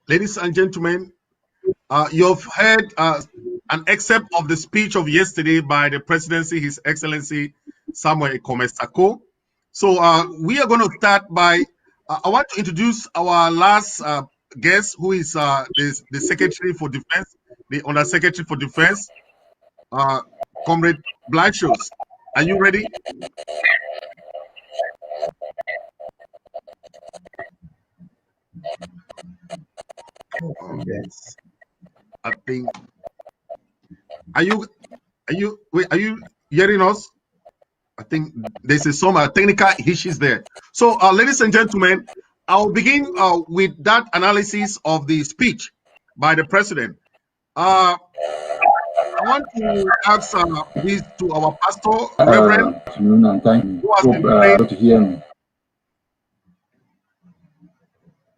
Ladies and gentlemen, you've heard an excerpt of the speech of yesterday by the Presidency, His Excellency Samuel Ikomesako. So we are going to start by, I want to introduce our last guest, who is the Secretary for Defense, the Undersecretary for Defense, Comrade Blashos. Are you ready? Yes. I think. Are you hearing us? I think there's some technical issues there. So, ladies and gentlemen, I'll begin with that analysis of the speech by the president. I want to ask this to our pastor, Reverend, afternoon, and thank you. who has Hope been praying. to hear me.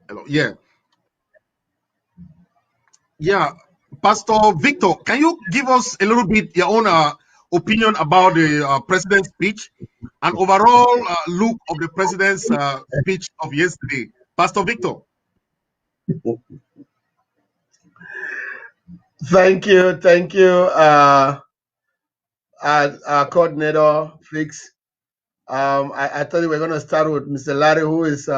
Hello, yeah, Pastor Victor, can you give us a little bit your own opinion about the president's speech and overall look of the president's speech of yesterday? Pastor Victor. Thank you, coordinator Fritz. I thought we were going to start with Mr. Larry, who is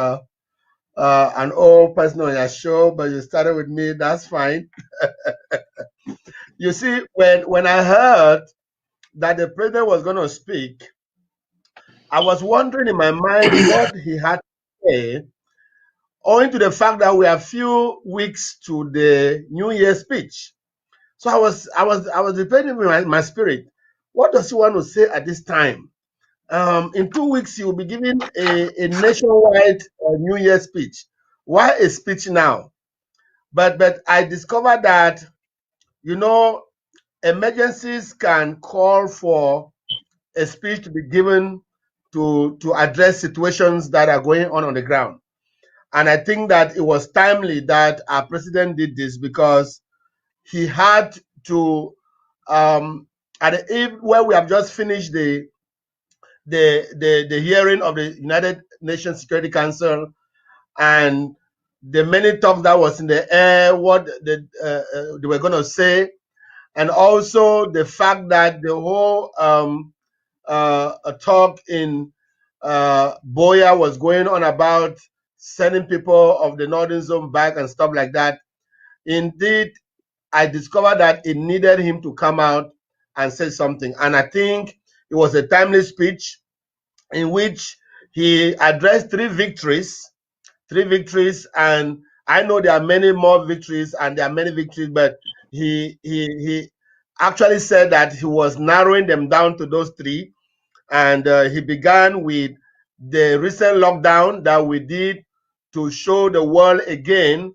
an old person on your show, but you started with me. That's fine. You see, when I heard that the president was going to speak, I was wondering in my mind what he had to say, owing to the fact that we are few weeks to the New Year speech. So I was debating with my spirit. What does he want to say at this time? In 2 weeks, he will be giving a nationwide New Year speech. Why a speech now? But I discovered that, emergencies can call for a speech to be given to address situations that are going on the ground. And I think that it was timely that our president did this because he had to, at the eve where we have just finished the hearing of the United Nations Security Council and the many talks that was in the air, what they were going to say, and also the fact that the whole talk in Boya was going on about sending people of the Northern Zone back and stuff like that. Indeed, I discovered that it needed him to come out and say something. And I think it was a timely speech in which he addressed three victories. And I know there are many more victories and there are many victories, but he actually said that he was narrowing them down to those three. And he began with the recent lockdown that we did to show the world again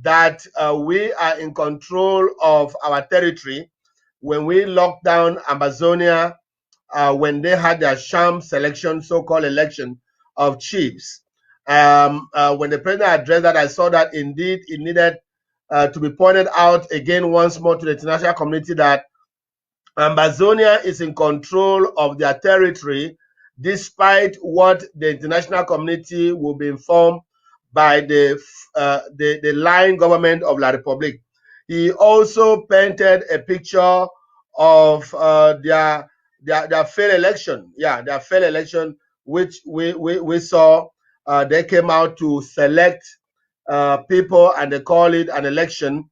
that we are in control of our territory. When we locked down Amazonia, when they had their sham selection, so-called election of chiefs, when the president addressed that, I saw that indeed it needed to be pointed out again once more to the international community that Amazonia is in control of their territory, despite what the international community will be informed by the lying government of La Republique. He also painted a picture of their failed election. Yeah, their failed election, which we saw. They came out to select people and they call it an election.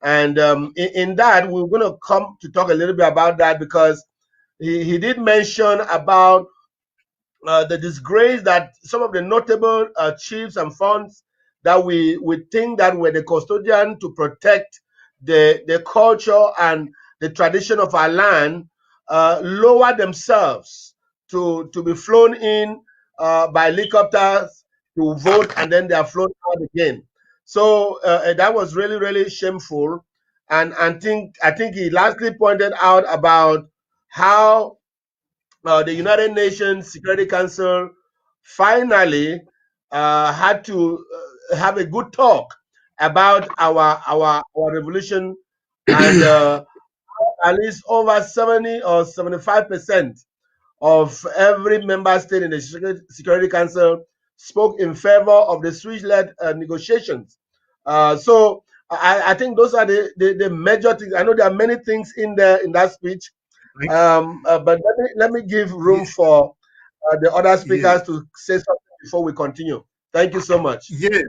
And in that, we're going to come to talk a little bit about that because he did mention about the disgrace that some of the notable chiefs and funds that we think that were the custodian to protect the culture and the tradition of our land lower themselves to be flown in by helicopters to vote, and then they are flown out again. So that was really, really shameful. And I think he lastly pointed out about how the United Nations Security Council finally had to have a good talk about our revolution, and at least over 70 or 75% of every member state in the Security Council spoke in favor of the Swiss-led negotiations So I think those are the major things. I know there are many things in there in that speech, Thank- but let me give room ye- for the other Yes. speakers to say something before we continue. Thank you so much. Yes.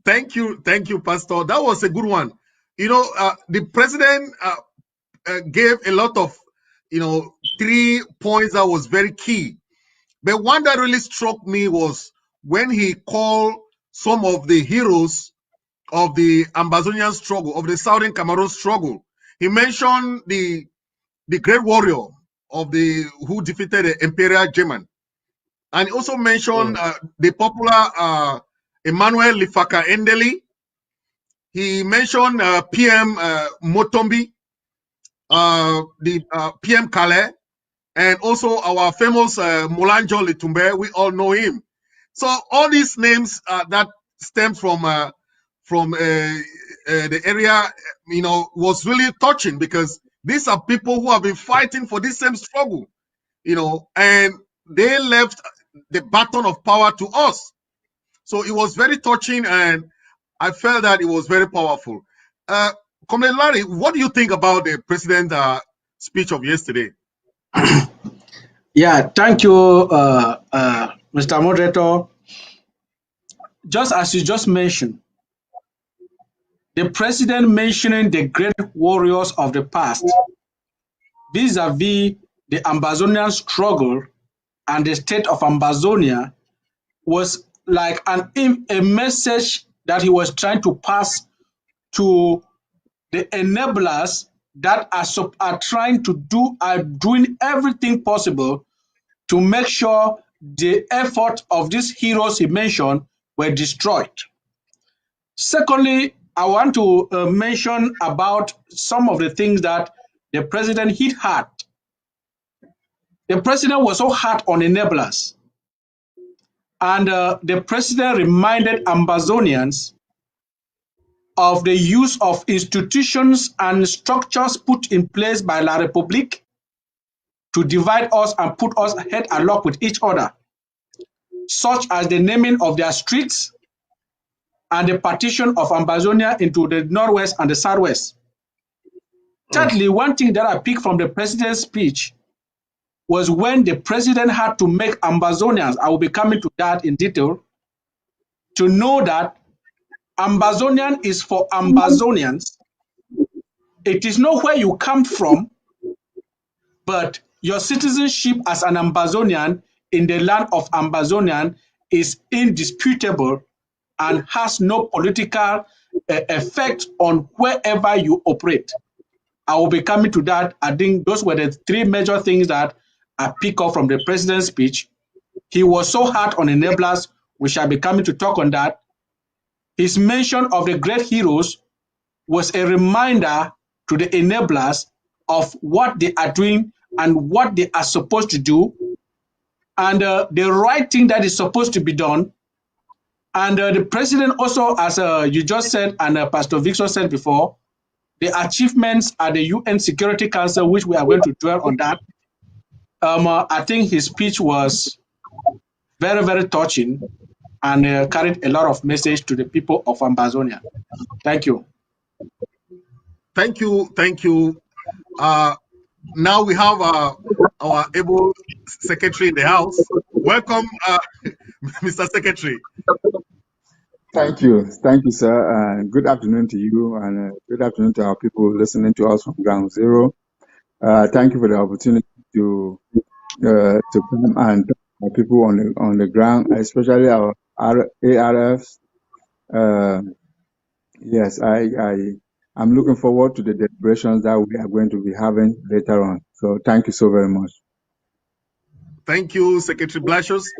Thank you, Pastor. That was a good one. The president gave a lot of, 3 points that was very key. But one that really struck me was when he called some of the heroes of the Ambazonian struggle, of the Southern Cameroon struggle. He mentioned the great warrior of the who defeated the Imperial German, and he also mentioned Mm, the popular Emmanuel Lifaka Endeli. He mentioned PM Motombi, the PM Calais, and also our famous Molanjo Litumbe. We all know him. So all these names that stem from the area, was really touching, because these are people who have been fighting for this same struggle, and they left the baton of power to us. So it was very touching, and I felt that it was very powerful. Uh, Comrade Larry, what do you think about the president's speech of yesterday? Yeah, thank you, Mr. Moderator. Just as you just mentioned, the president mentioning the great warriors of the past vis-a-vis the Ambazonian struggle and the state of Ambazonia was like a message that he was trying to pass to the enablers that are trying to are doing everything possible to make sure the effort of these heroes he mentioned were destroyed. Secondly, I want to mention about some of the things that the president hit hard. The president was so hard on enablers, and the president reminded Ambazonians of the use of institutions and structures put in place by La République to divide us and put us head and lock with each other, such as the naming of their streets and the partition of Ambazonia into the northwest and the southwest. mm, Thirdly, one thing that I picked from the president's speech was when the president had to make Ambazonians, I will be coming to that in detail, to know that Ambazonian is for Ambazonians. It is not where you come from, but your citizenship as an Ambazonian in the land of Ambazonian is indisputable and has no political effect on wherever you operate. I will be coming to that. I think those were the three major things that I pick up from the president's speech. He was so hard on enablers. We shall be coming to talk on that. His mention of the great heroes was a reminder to the enablers of what they are doing and what they are supposed to do, and the right thing that is supposed to be done. And the president also, as you just said, and Pastor Victor said before, the achievements at the UN Security Council, which we are going to dwell on that. I think his speech was very, very touching and carried a lot of message to the people of Ambazonia. Thank you. Thank you. Thank you. Now we have our able secretary in the house. Welcome, Mr. Secretary. Thank you, sir. Good afternoon to you, and good afternoon to our people listening to us from Ground Zero. Thank you for the opportunity to come and talk to our people on the ground, especially our ARFs. Yes, I'm looking forward to the deliberations that we are going to be having later on. So thank you so very much. Thank you, Secretary Blasius.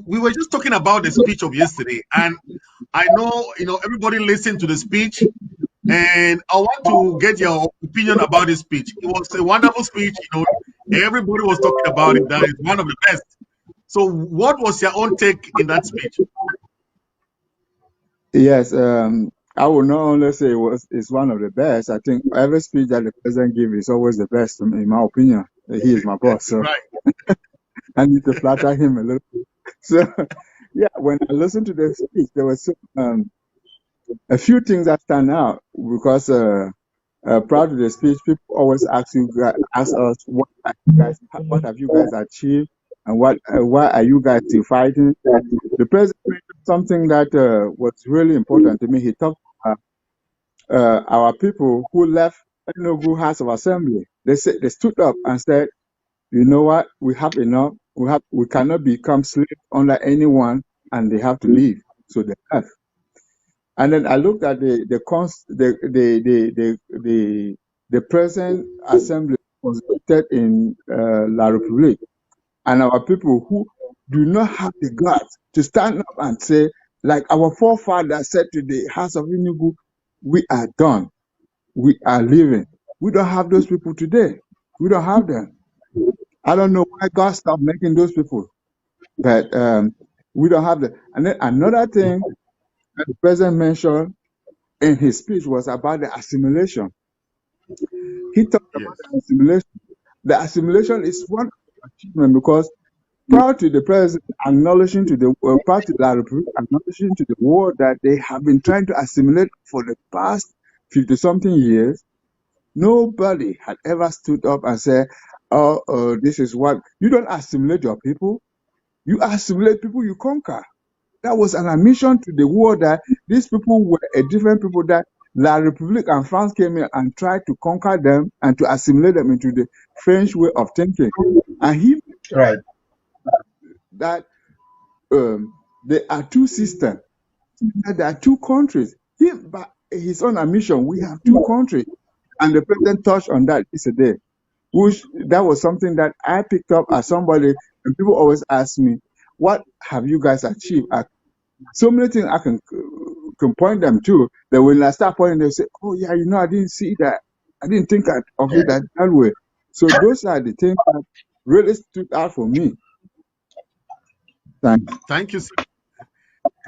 We were just talking about the speech of yesterday, and I know everybody listened to the speech, and I want to get your opinion about this speech. It was a wonderful speech. Everybody was talking about it. That is one of the best. So, what was your own take in that speech? Yes, I will not only say it's one of the best. I think every speech that the president gives is always the best, in my opinion. He is my boss, so Right. I need to flatter him a little. So, yeah, when I listened to the speech, there was a few things that stand out because prior to the speech, people always ask us what have you guys achieved, and why are you guys still fighting? The president mentioned something that was really important to me. He talked about our people who left Enugu House of Assembly. They stood up and said, "You know what? We have enough. We cannot become slaves under anyone, and they have to leave." So they left. And then I looked at the present assembly constituted in La République, and our people who do not have the guts to stand up and say, like our forefathers said to the House of Enugu, "We are done. We are leaving." We don't have those people today. We don't have them. I don't know why God stopped making those people, but we don't have them. And then another thing that the president mentioned in his speech was about the assimilation. He talked about the assimilation. The assimilation is one achievement because prior to the president acknowledging to the prior to La République acknowledging to the world that they have been trying to assimilate for the past 50-something years, nobody had ever stood up and said, "Oh, this is what you don't assimilate your people. You assimilate people you conquer." That was an admission to the world that these people were a different people, that La République and France came in and tried to conquer them and to assimilate them into the French way of thinking. And he Right. that there are two systems, that there are two countries. By his own admission, we have two countries. And the president touched on that yesterday, which that was something that I picked up as somebody, and people always ask me, "What have you guys achieved?" So many things I can point them to, that when I start pointing, they say, "Oh yeah, I didn't see that. I didn't think of it that way." So those are the things that really stood out for me. Thank you. Thank you, sir.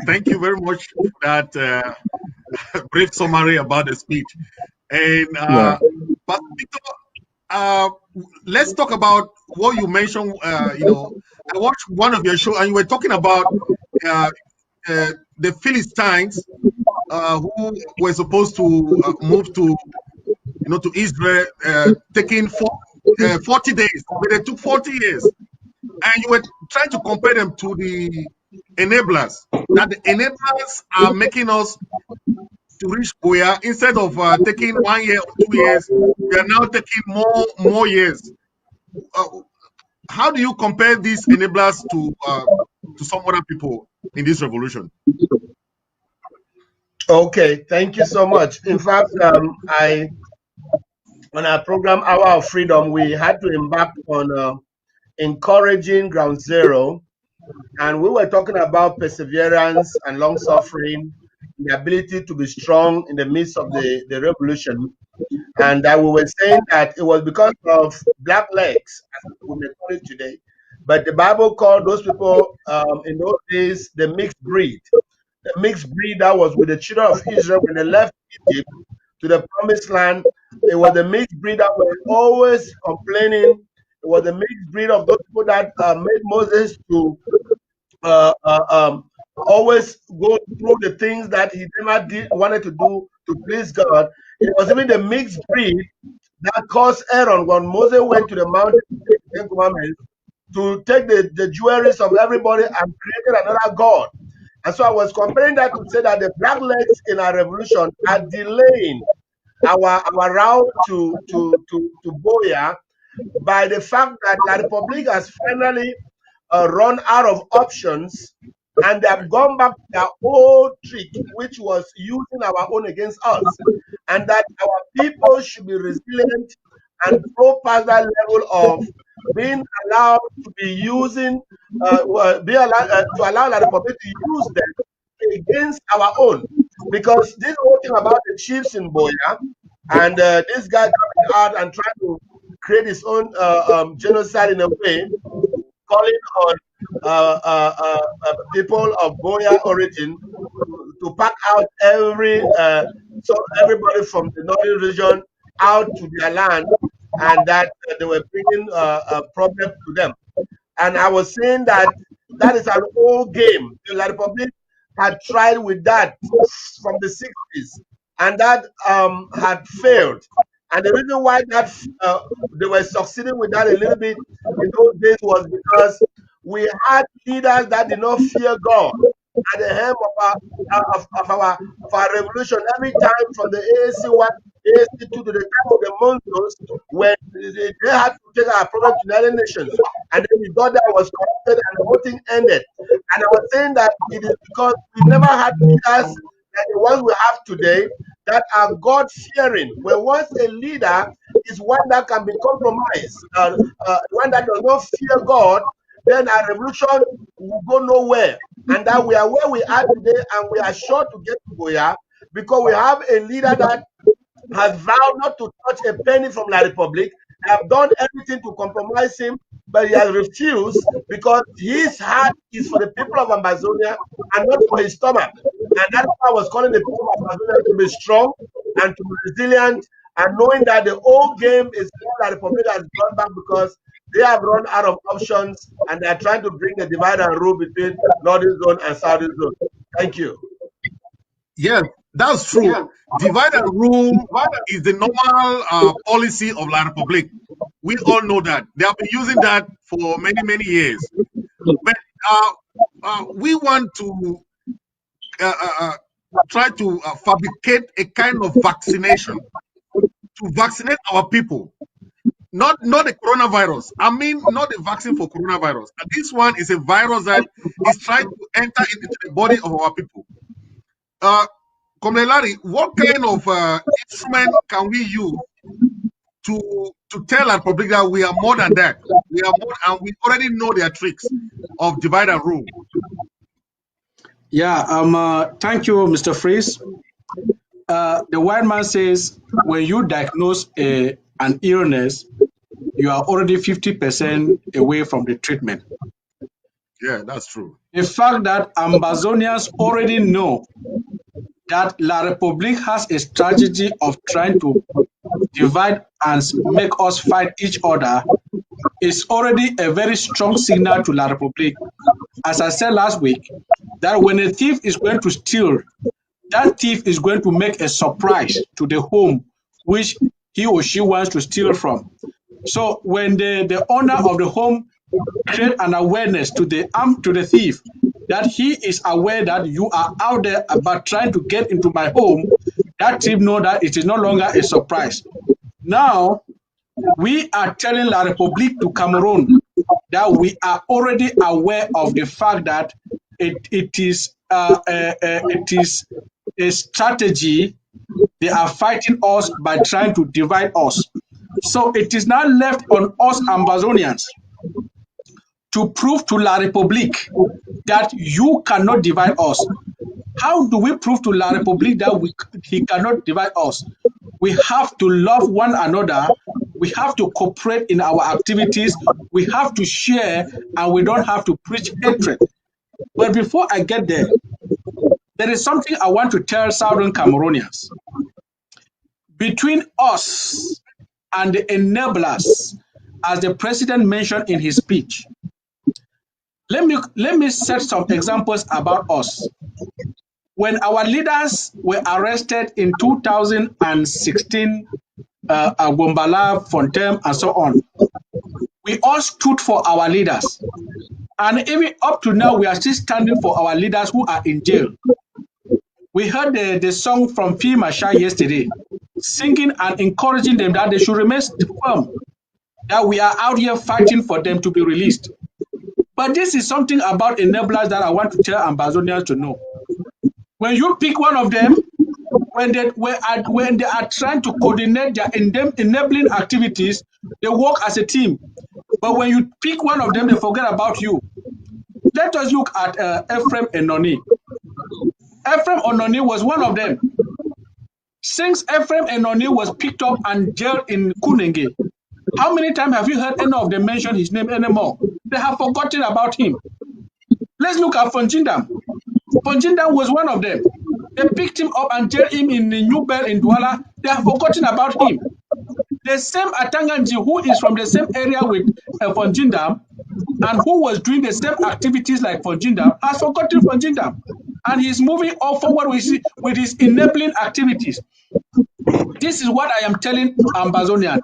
Thank you very much for that brief summary about the speech. And Pastor Victor, let's talk about what you mentioned. I watched one of your shows, and you were talking about the Philistines who were supposed to move to Israel, taking 40 days, but they took 40 years. And you were trying to compare them to the enablers, that the enablers are making us to reach Goya. Instead of taking 1 year or 2 years, they are now taking more years. How do you compare these enablers to some other people in this revolution? Okay, thank you so much. In fact, on our program Hour of Freedom, we had to embark on encouraging Ground Zero, and we were talking about perseverance and long suffering, the ability to be strong in the midst of the revolution. And that we were saying that it was because of black legs, as we may call it today. But the Bible called those people in those days the mixed breed. The mixed breed that was with the children of Israel when they left Egypt to the promised land. It was the mixed breed that were always complaining. It was the mixed breed of those people that made Moses to always go through the things that he never wanted to do to please God. It was even the mixed breed that caused Aaron, when Moses went to the mountain to take the Ten Commandments, to take the jewelries of everybody and created another God. And so I was comparing that to say that the black legs in our revolution are delaying our route to Boya by the fact that La Republic has finally run out of options, and they have gone back to their old trick, which was using our own against us, and that our people should be resilient and grow past that level of being allowed to be using, to allow the Republic to use them against our own. Because this whole thing about the chiefs in Boya, and this guy coming out and trying to create his own genocide in a way, calling on people of Boya origin to pack out so everybody from the northern region out to their land, and that they were bringing a problem to them. And I was saying that that is an old game. The La Republic had tried with that from the 60s, and that had failed. And the reason why that they were succeeding with that a little bit in those days was because we had leaders that did not fear God at the helm of our revolution. Every time from the ANC1, ANC2 to the time of the Monzos, when they had to take our problem to the United Nations, and then the order was corrupted and the whole thing ended. And I was saying that it is because we never had leaders like the ones we have today that are God-fearing. When once a leader is one that can be compromised, one that does not fear God, then our revolution will go nowhere. And that we are where we are today, and we are sure to get to Goya because we have a leader that has vowed not to touch a penny from La Republic. They have done everything to compromise him, but he has refused because his heart is for the people of Amazonia and not for his stomach. And that's why I was calling the people of Amazonia to be strong and to be resilient, and knowing that the old game is La Republic has gone back because they have run out of options and they are trying to bring the divide and rule between Northern Zone and Southern Zone. Thank you. Yes, that's true. Divide and rule is the normal policy of La Republic. We all know that. They have been using that for many, many years. But we want to try to fabricate a kind of vaccination to vaccinate our people. Not the coronavirus. I mean, not the vaccine for coronavirus. And this one is a virus that is trying to enter into the body of our people. Komlelari, what kind of instrument can we use to tell our public that we are more than that? We are more, and we already know their tricks of divide and rule. Yeah, thank you, Mr. Fritz. The white man says when you diagnose an illness, you are already 50% away from the treatment. Yeah, that's true. The fact that Ambazonians already know that La Republique has a strategy of trying to divide and make us fight each other is already a very strong signal to La Republique. As I said last week, that when a thief is going to steal, that thief is going to make a surprise to the home which he or she wants to steal from. So when the owner of the home create an awareness to the thief that he is aware that you are out there about trying to get into my home, that thief know that it is no longer a surprise. Now, we are telling La Republique to Cameroon that we are already aware of the fact that it is a strategy. They are fighting us by trying to divide us. So it is now left on us Ambazonians to prove to La Republique that you cannot divide us. How do we prove to La Republique that he cannot divide us? We have to love one another. We have to cooperate in our activities. We have to share, and we don't have to preach hatred. But before I get there, there is something I want to tell Southern Cameroonians. Between us and the enablers, as the president mentioned in his speech, let me set some examples about us. When our leaders were arrested in 2016, Agombala, Fontem, and so on, we all stood for our leaders. And even up to now, we are still standing for our leaders who are in jail. We heard the song from Fi Masha yesterday, singing and encouraging them that they should remain firm, that we are out here fighting for them to be released. But this is something about enablers that I want to tell Ambazonians to know. When you pick one of them, when they are trying to coordinate their enabling activities, they work as a team. But when you pick one of them, they forget about you. Let us look at Ephraim Enoni. Ephraim Enoni was one of them. Since Ephraim Enoni was picked up and jailed in Kunenge, how many times have you heard any of them mention his name anymore? They have forgotten about him. Let's look at Fonjindam. Fonjindam was one of them. They picked him up and jailed him in the New Bell in Douala. They have forgotten about him. The same Atanganji, who is from the same area with Fonjindam and who was doing the same activities like Fonjindam, has forgotten Fonjindam. and he's moving all forward with his enabling activities. This is what I am telling Ambazonians.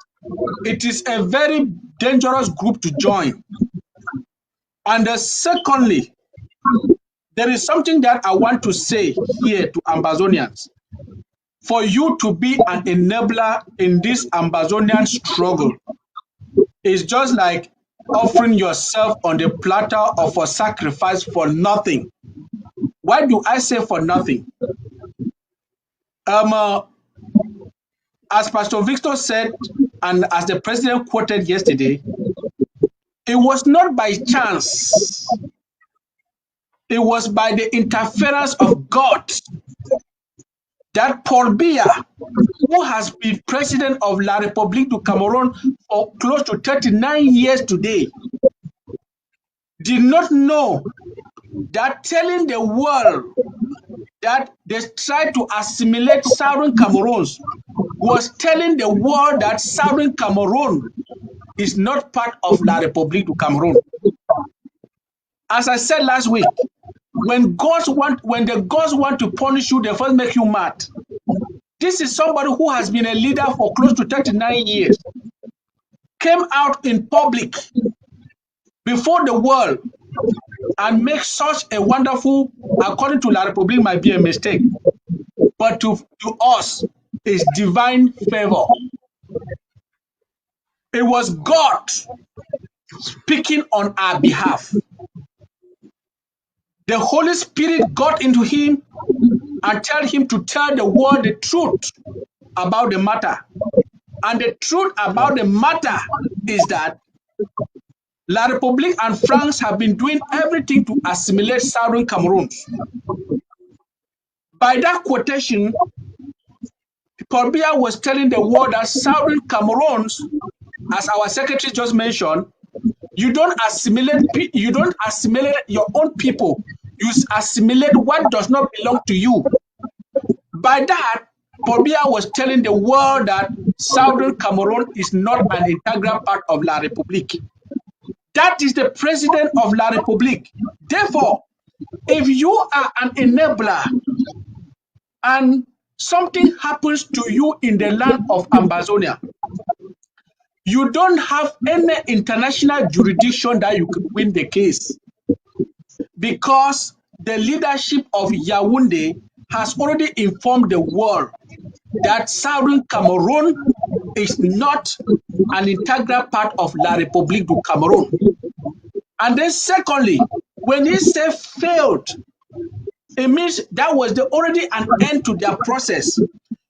It is a very dangerous group to join. And secondly, there is something that I want to say here to Ambazonians. For you to be an enabler in this Ambazonian struggle is just like offering yourself on the platter of a sacrifice for nothing. Why do I say for nothing? As Pastor Victor said, and as the president quoted yesterday, it was not by chance. It was by the interference of God that Paul Biya, who has been president of La République du Cameroon for close to 39 years today, did not know that telling the world that they tried to assimilate Southern Cameroons was telling the world that Southern Cameroon is not part of La République du Cameroon. As I said last week, when the gods want to punish you, they first make you mad. This is somebody who has been a leader for close to 39 years, came out in public before the world and make such a wonderful, according to La République might be a mistake, but to us is divine favor. It was God speaking on our behalf. The Holy Spirit got into him and told him to tell the world the truth about the matter. And the truth about the matter is that La République and France have been doing everything to assimilate Southern Cameroon. By that quotation, Paul Biya was telling the world that Southern Cameroons, as our secretary just mentioned, you don't assimilate your own people. You assimilate what does not belong to you. By that, Paul Biya was telling the world that Southern Cameroon is not an integral part of La République. That is the president of La République. Therefore, if you are an enabler and something happens to you in the land of Ambazonia, you don't have any international jurisdiction that you could win the case, because the leadership of Yaoundé has already informed the world that Southern Cameroon is not an integral part of La République du Cameroon. And then secondly, when he said failed, it means that was already an end to their process.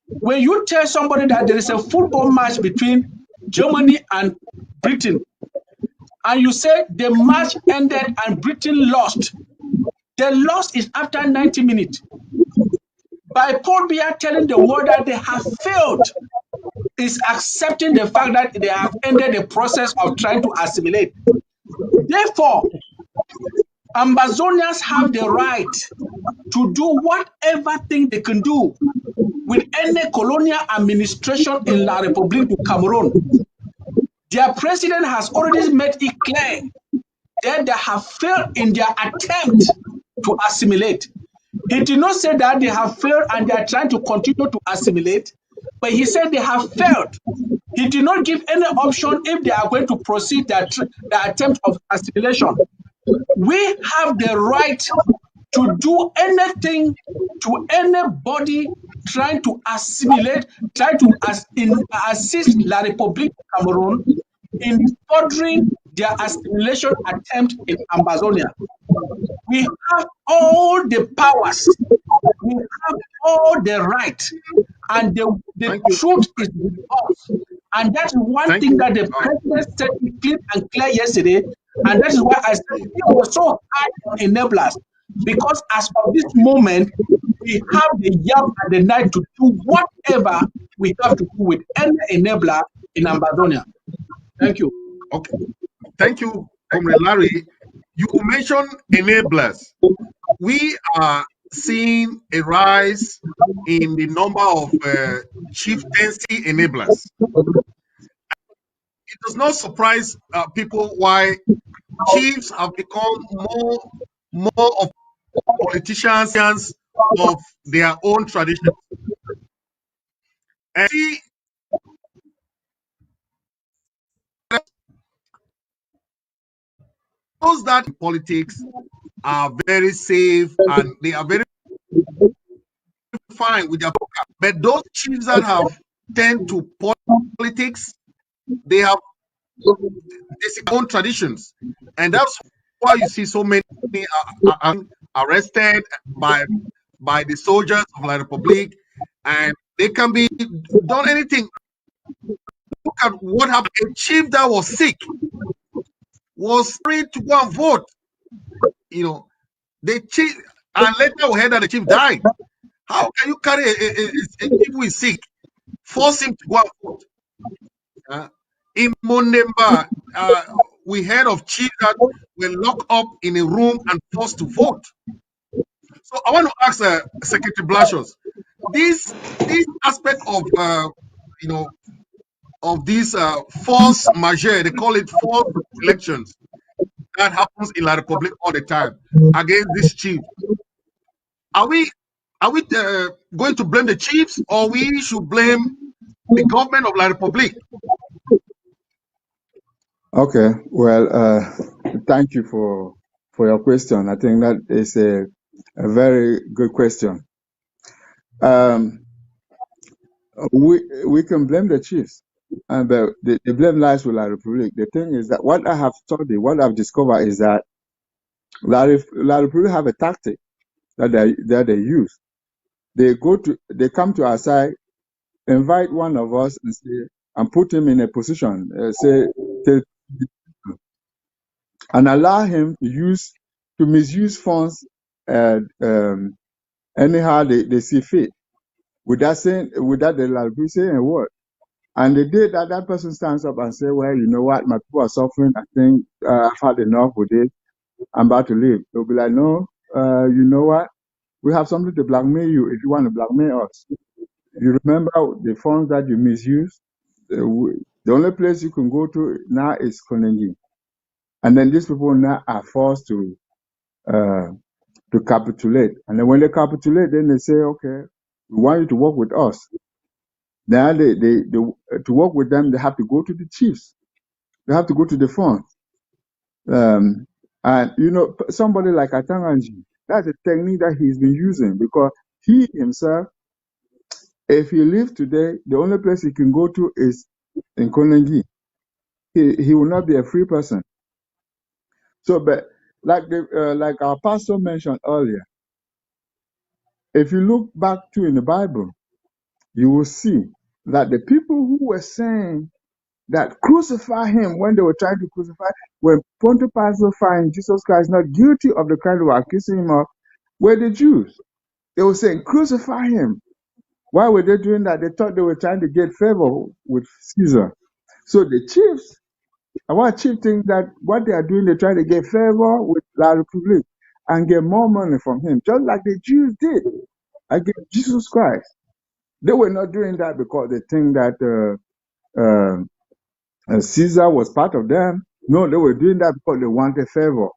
When you tell somebody that there is a football match between Germany and Britain, and you say the match ended and Britain lost, the loss is after 90 minutes. By Paul Biya telling the world that they have failed, is accepting the fact that they have ended the process of trying to assimilate. Therefore, Ambazonians have the right to do whatever thing they can do with any colonial administration in La République du Cameroon. Their president has already made it clear that they have failed in their attempt to assimilate. He did not say that they have failed and they are trying to continue to assimilate, but he said they have failed. He did not give any option if they are going to proceed their attempt of assimilation. We have the right to do anything to anybody trying to assimilate, trying to assist La République du Cameroon in furthering their assimilation attempt in Ambazonia. We have all the powers, we have all the right, and the truth is with us. And that's one thing that the president said clear and clear yesterday, and that is why I said it was so hard on enablers, because as of this moment, we have the yam and the night to do whatever we have to do with any enabler in Ambazonia. Thank you. Okay. Thank you, Comrade Larry. You mentioned enablers. We are seeing a rise in the number of chieftaincy enablers. It does not surprise people why chiefs have become more of politicians of their own tradition. And see, those that in politics are very safe and they are very fine with their focus. But those chiefs that have turned to politics, they have their own traditions. And that's why you see so many are arrested by the soldiers of the Republic, and they can be done anything. Look at what happened. A chief that was sick was free to go and vote. You know, the chief, and later we heard that the chief died. How can you carry a chief who is sick, force him to go and vote? In Mondemba, we heard of chiefs that were locked up in a room and forced to vote. So I want to ask Secretary Blashos, this aspect of you know of these force majeure, they call it forced elections, that happens in La Republic all the time against this chief. Are we going to blame the chiefs, or we should blame the government of La Republic? Okay, well, thank you for your question. I think that is a very good question. We can blame the chiefs, but the blame lies with La Republic. The thing is that what I have studied, what I've discovered is that La Republic have a tactic that they use. They come to our side, invite one of us and put him in a position, and allow him to misuse funds anyhow they see fit. Without the La Republic saying a word. And the day that person stands up and say, well, you know what, my people are suffering, I think I've had enough with it, I'm about to leave. They'll be like, no, you know what, we have something to blackmail you if you want to blackmail us. You remember the funds that you misuse? The only place you can go to now is Konengi. And then these people now are forced to capitulate. And then when they capitulate, then they say, okay, we want you to work with us. Now to work with them, they have to go to the chiefs. They have to go to the front. And somebody like Atanganji, that's a technique that he's been using, because he himself, if he leaves today, the only place he can go to is in Konengi. He will not be a free person. So, but like our pastor mentioned earlier, if you look back in the Bible, you will see that the people who were saying that crucify him, when they were trying to crucify, when Pontius Pilate found Jesus Christ not guilty of the crime they were accusing him of, were the Jews. They were saying, crucify him. Why were they doing that? They thought they were trying to get favor with Caesar. So the chiefs, our chief think that what they are doing, they're trying to get favor with La Republique and get more money from him, just like the Jews did against Jesus Christ. They were not doing that because they think that Caesar was part of them. No, they were doing that because they wanted favor.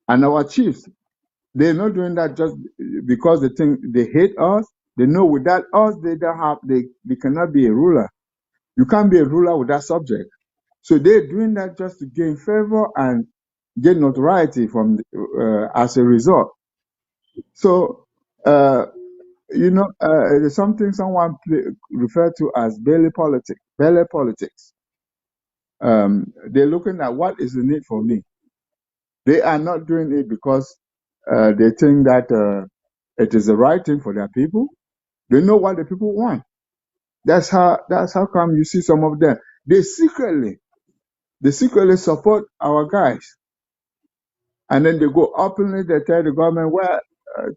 And our chiefs, they're not doing that just because they think they hate us. They know without us, they cannot be a ruler. You can't be a ruler without subject. So they're doing that just to gain favor and get notoriety from as a result. So there's something someone referred to as belly politics. Belly politics. They're looking at what is the need for me. They are not doing it because they think that it is the right thing for their people. They know what the people want. That's how come you see some of them. They secretly support our guys, and then they go openly. They tell the government, "Well,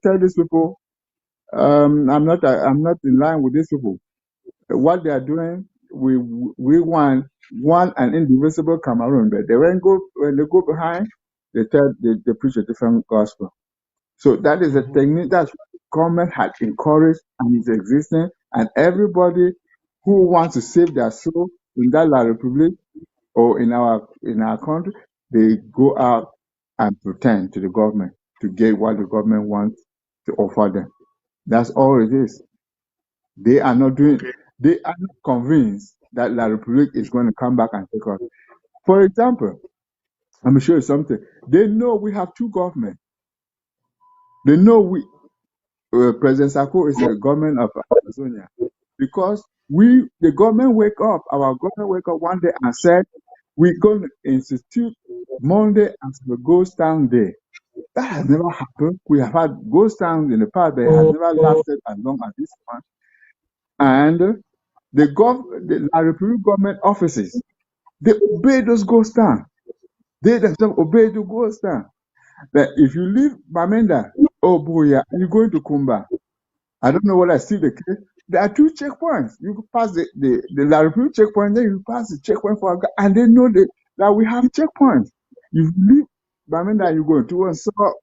tell these people, I'm not in line with these people. What they are doing, we want an indivisible Cameroon." But when they go behind, they preach a different gospel. So that is a technique that government had encouraged and is existing, and everybody who wants to save their soul in that La Republique or in our country, they go out and pretend to the government. to get what the government wants to offer them. That's all it is. They are not doing. Okay. They are not convinced that La Republique is going to come back and take us. For example, I'm going to show you something. They know we have two governments. They know President Sako is the government of Amazonia because the government our government wake up one day and said, we're going to institute Monday as the ghost town day. That has never happened. We have had ghost towns in the past, but it has never lasted as long as this one. And the La Republic government offices, they obey those ghost towns. They themselves obey the ghost town. But if you leave Bamenda, oh boy, you're going to Kumba. I don't know what I see the case. There are two checkpoints. You pass the La Republic checkpoint, then you pass the checkpoint and they know that we have checkpoints. You leave Bamenda, you go to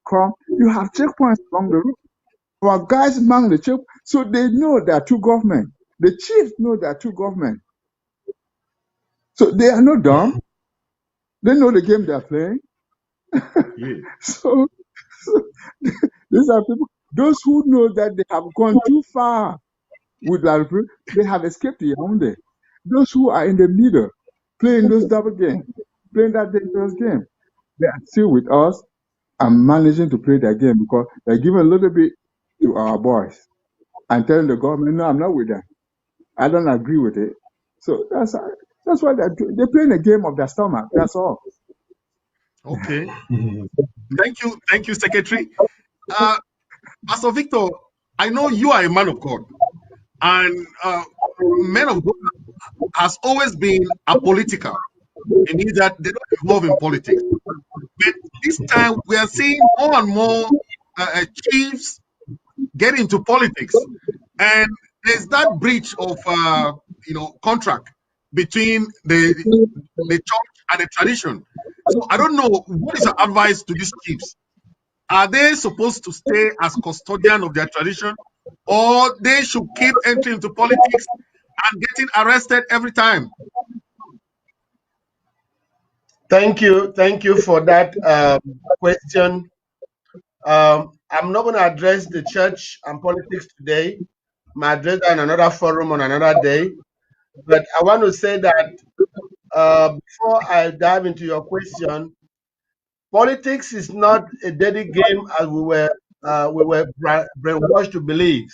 come, you have checkpoints along the route. Our guys among the check, so they know there are two governments. The chiefs know there are two governments. So they are not dumb. They know the game they're playing. Yeah. So these are people, those who know that they have gone too far with La Republique, they have escaped the Yaoundé. Those who are in the middle, playing those double games, playing that dangerous game, they are still with us and managing to play their game because they're giving a little bit to our boys and telling the government, no, I'm not with them. I don't agree with it. So that's what they're playing a game of their stomach. That's all. Okay. Thank you, Secretary. Pastor Victor, I know you are a man of God, and men of God has always been apolitical. It means that they don't involve in politics. But this time we are seeing more and more chiefs get into politics, and there's that breach of contract between the church and the tradition. So I don't know, what is your advice to these chiefs? Are they supposed to stay as custodian of their tradition, or they should keep entering into politics and getting arrested every time? Thank you for that question. I'm not going to address the church and politics today. I address that in another forum on another day. But I want to say that before I dive into your question, politics is not a dirty game as we were brainwashed to believe,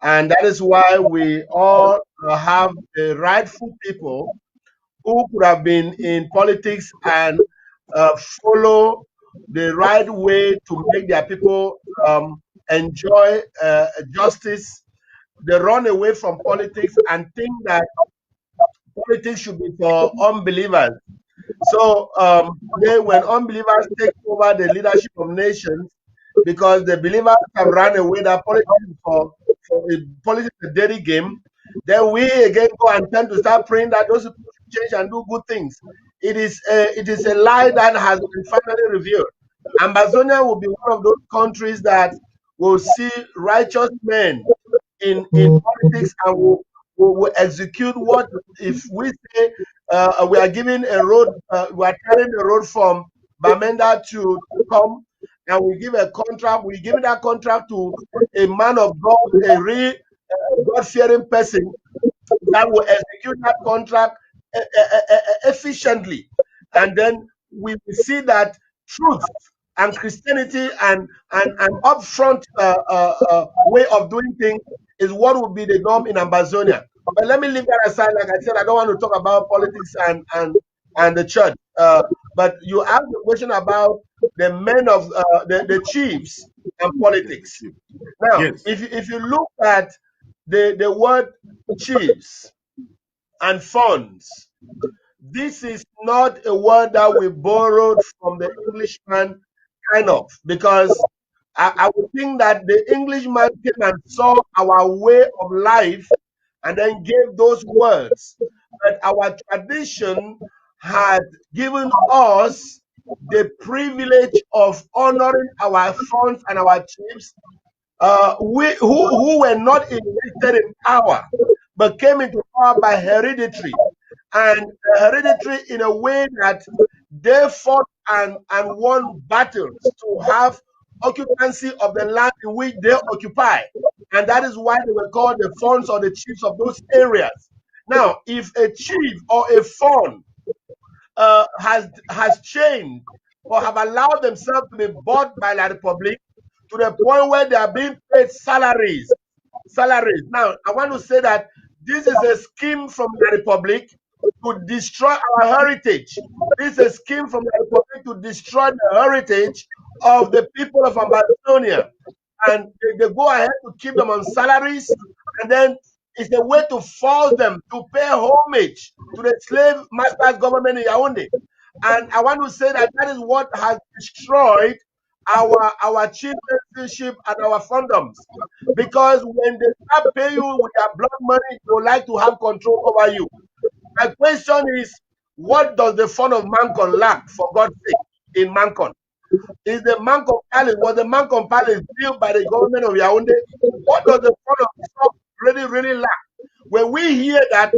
and that is why we all have the rightful people who could have been in politics and follow the right way to make their people enjoy justice. They run away from politics and think that politics should be for unbelievers. So when unbelievers take over the leadership of nations, because the believers have run away, that politics is a dirty game, then we again go and tend to start praying that those people should change and do good things. It is a lie that has been finally revealed. Amazonia will be one of those countries that will see righteous men in politics and will execute what if we say we are giving a road, we are carrying the road from Bamenda to come, and we give a contract, we give that contract to a man of God, a real God-fearing person that will execute that contract efficiently. And then we see that truth and Christianity and upfront way of doing things is what will be the norm in Amazonia. But let me leave that aside. Like I said, I don't want to talk about politics and the church. But you asked the question about the men of the chiefs and politics. Now, Yes. if you look at the word chiefs and funds, this is not a word that we borrowed from the Englishman, kind of, because I would think that the Englishman came and saw our way of life and then gave those words. But our tradition had given us the privilege of honoring our funds and our chiefs, who were not invested in power, but came into power by hereditary. And hereditary in a way that they fought and won battles to have occupancy of the land in which they occupy. And that is why they were called the fawns or the chiefs of those areas. Now, if a chief or a fawn has changed or have allowed themselves to be bought by the Republic to the point where they are being paid salaries. Now, I want to say that this is a scheme from the Republic to destroy our heritage. This is a scheme from the Republic to destroy the heritage of the people of Amazonia. And they go ahead to keep them on salaries, and then it's a way to force them to pay homage to the slave master's government in Yaoundé. And I want to say that that is what has destroyed our chieftainship and our fondoms. Because when they start paying you with their blood money, they would like to have control over you. My question is, what does the fund of Mancon lack, for God's sake, in Mancon? Is the Mancon Palace, was the Mancon Palace built by the government of Yaoundé? What does the fund of stock really lack? When we hear that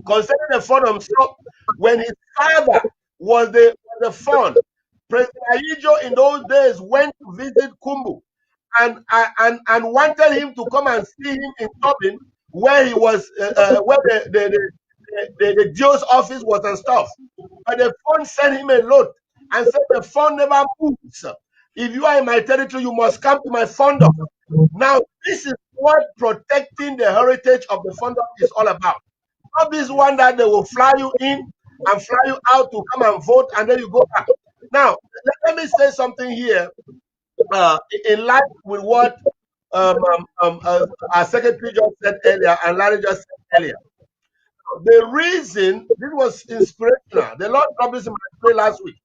concerning the fund of stock, when his father was the fund, President Ayijo in those days went to visit Kumbu and wanted him to come and see him in Dublin, where he was, where the Dio's office was and stuff. But the fund sent him a note and said the fund never moves. If you are in my territory, you must come to my fundum. Now, this is what protecting the heritage of the fundum is all about. Not this one that they will fly you in and fly you out to come and vote, and then you go back. Now, let me say something here in line with what our secretary just said earlier and Larry just said earlier. The reason, this was inspirational. The Lord dropped this in my spirit last week.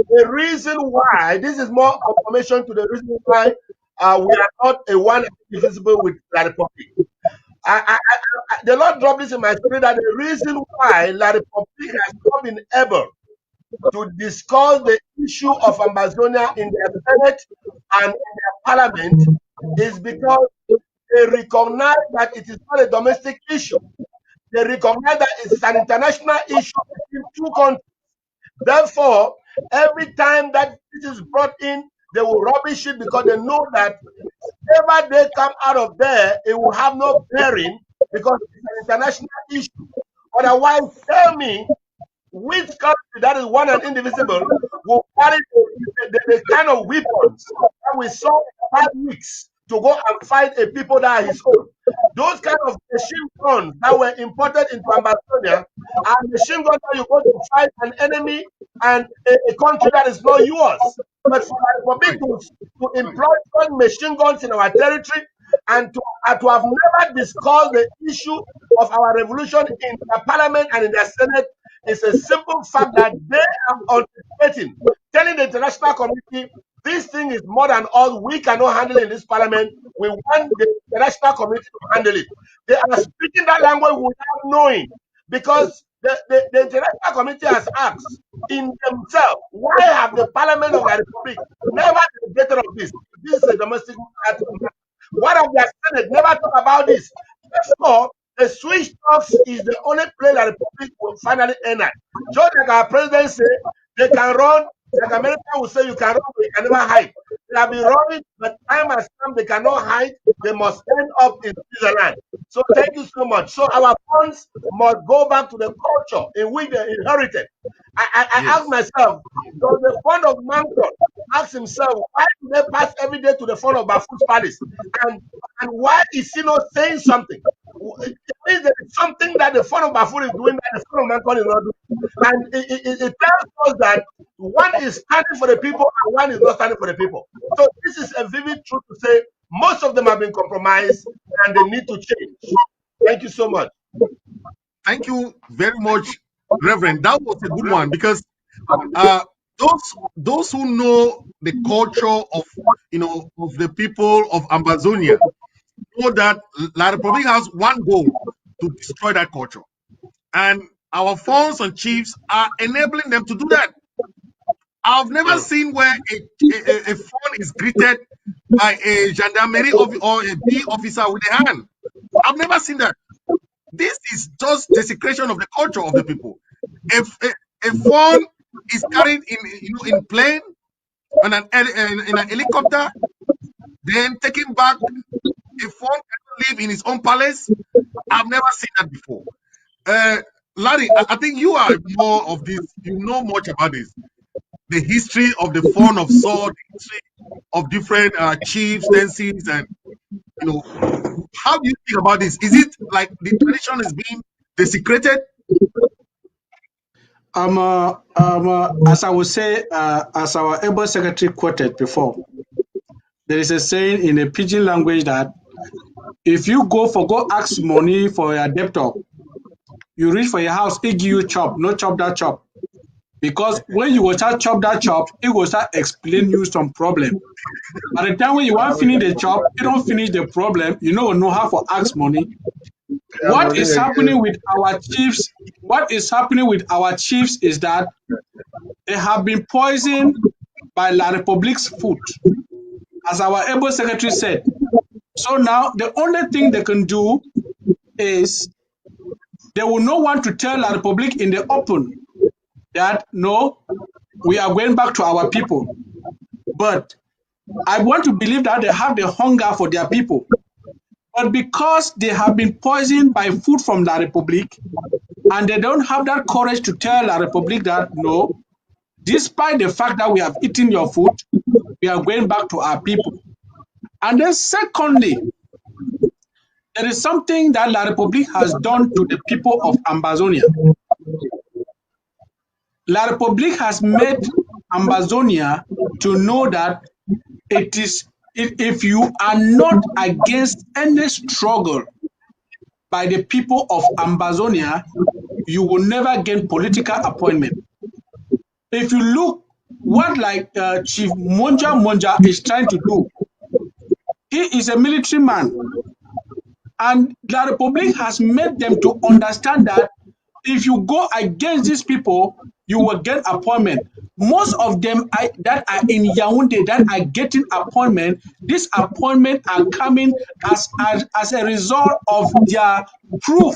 The reason why, this is more confirmation to the reason why we are not a one indivisible with La Republic. The Lord dropped this in my spirit that the reason why La Republic has not been able to discuss the issue of Amazonia in their Senate and in their Parliament is because they recognize that it is not a domestic issue. They recognize that it is an international issue between two countries. Therefore, every time that this is brought in, they will rubbish it because they know that whenever they come out of there, it will have no bearing because it's an international issue. Otherwise, tell me which country that is one and indivisible will carry the kind of weapons that we saw in 5 weeks to go and fight a people that are his own. Those kind of machine guns that were imported into Amazonia are machine guns that you go to fight an enemy and a country that is not yours. But for me to employ machine guns in our territory and to have never discussed the issue of our revolution in the parliament and in the Senate is a simple fact that they are anticipating, telling the international community, this thing is more than us. We cannot handle it in this parliament. We want the international community to handle it. They are speaking that language without knowing, because the international community has asked in themselves, why have the parliament of the Republic never debated of this? This is a domestic matter. What have their Senate never talked about this? Therefore, the switch talks is the only place that the Republic will finally end at. Just like our president said, they can run. Like America will say, you can run, but you can never hide. They have been running, but time has come, they cannot hide. They must end up in Switzerland. So thank you so much. So our funds must go back to the culture in which they inherited. I ask myself, does the fund of Mancon ask himself, why do they pass every day to the fund of Bafu's Palace? And why is he not saying something? It means there is something that the fund of Bafu is doing that the fund of Mancon is not doing. And it tells us that one is standing for the people and one is not standing for the people. So this is a vivid truth to say most of them have been compromised and they need to change. Thank you so much. Thank you very much, Reverend. That was a good one, because those who know the culture of the people of Amazonia know that La Republic has one goal: to destroy that culture, and our funds and chiefs are enabling them to do that. I've never seen where a phone is greeted by a gendarmerie or a B officer with a hand. I've never seen that. This is just desecration of the culture of the people. If a phone is carried in plane and in an helicopter, then taking back a phone cannot live in his own palace. I've never seen that before. Larry, I think you are more of this. You know much about this. The history of the phone of Saul, the history of different chiefs, tenses, and you know, how do you think about this? Is it like the tradition is being desecrated? As I would say, as our able secretary quoted before, there is a saying in a pidgin language that if you go ask money for your debtor, you reach for your house, he give you chop, no chop that chop. Because when you will start chop that chop, it will start explain you some problem. By the time when you want finish the chop, you don't finish the problem, you don't know how to ask money. What is happening with our chiefs? What is happening with our chiefs is that they have been poisoned by La Republique's food, as our able secretary said. So now the only thing they can do is they will not want to tell La Republique in the open that no, we are going back to our people. But I want to believe that they have the hunger for their people. But because they have been poisoned by food from La Republique, and they don't have that courage to tell La Republique that no, despite the fact that we have eaten your food, we are going back to our people. And then secondly, there is something that La Republique has done to the people of Ambazonia. La Republique has made Ambazonia to know that it is, if you are not against any struggle by the people of Ambazonia, you will never gain political appointment. If you look what like Chief Monja is trying to do, he is a military man. And La Republique has made them to understand that if you go against these people, you will get appointment. Most of them that are in Yaoundé that are getting appointment, these appointments are coming as a result of their proof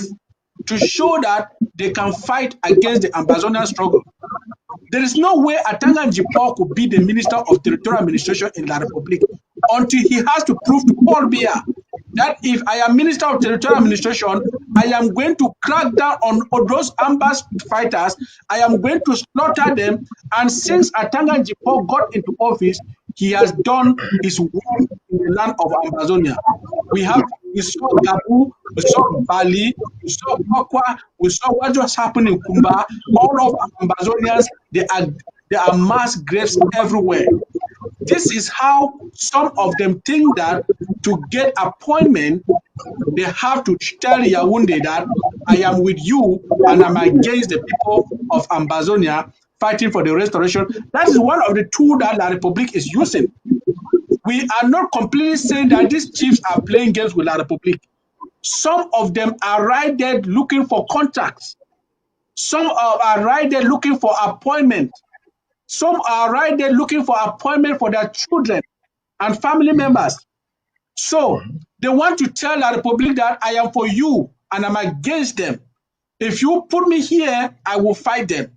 to show that they can fight against the Ambazonian struggle. There is no way Atanga Njipo could be the Minister of Territorial Administration in La Republique until he has to prove to Paul Biya that if I am Minister of Territorial Administration, I am going to crack down on those Amba fighters, I am going to slaughter them, and since Atanga Njipo got into office, he has done his work in the land of Ambazonia. We saw Gabu, we saw Bali, we saw Bakwa, we saw what just happened in Kumba. All of Ambazonians, they are mass graves everywhere. This is how some of them think that to get appointment, they have to tell Yaoundé that I am with you and I'm against the people of Ambazonia fighting for the restoration. That is one of the tools that La Republique is using. We are not completely saying that these chiefs are playing games with La Republique. Some of them are right there looking for contracts. Some are right there looking for appointment. Some are right there looking for appointment for their children and family members. So they want to tell La Republique that I am for you and I'm against them. If you put me here, I will fight them.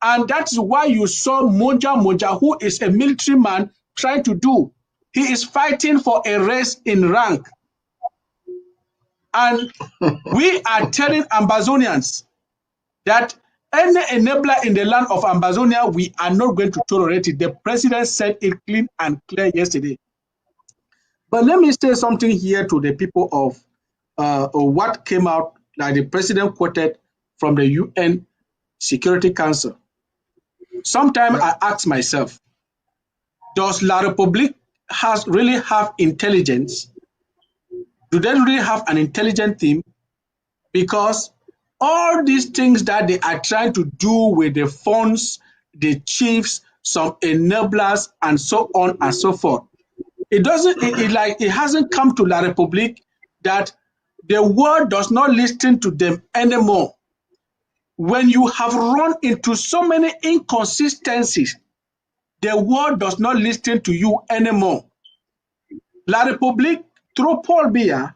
And that's why you saw Monja, who is a military man, trying to do. He is fighting for a raise in rank. And we are telling Ambazonians that any enabler in the land of Ambazonia, we are not going to tolerate it. The president said it clean and clear yesterday. But let me say something here to the people of what came out, like the president quoted from the UN Security Council. Sometimes I ask myself, does La Republique really have intelligence? Do they really have an intelligent team? Because all these things that they are trying to do with the funds, the chiefs, some enablers, and so on and so forth, it hasn't come to La Republique that the world does not listen to them anymore. When you have run into so many inconsistencies, the world does not listen to you anymore. La Republique, through Paul Biya,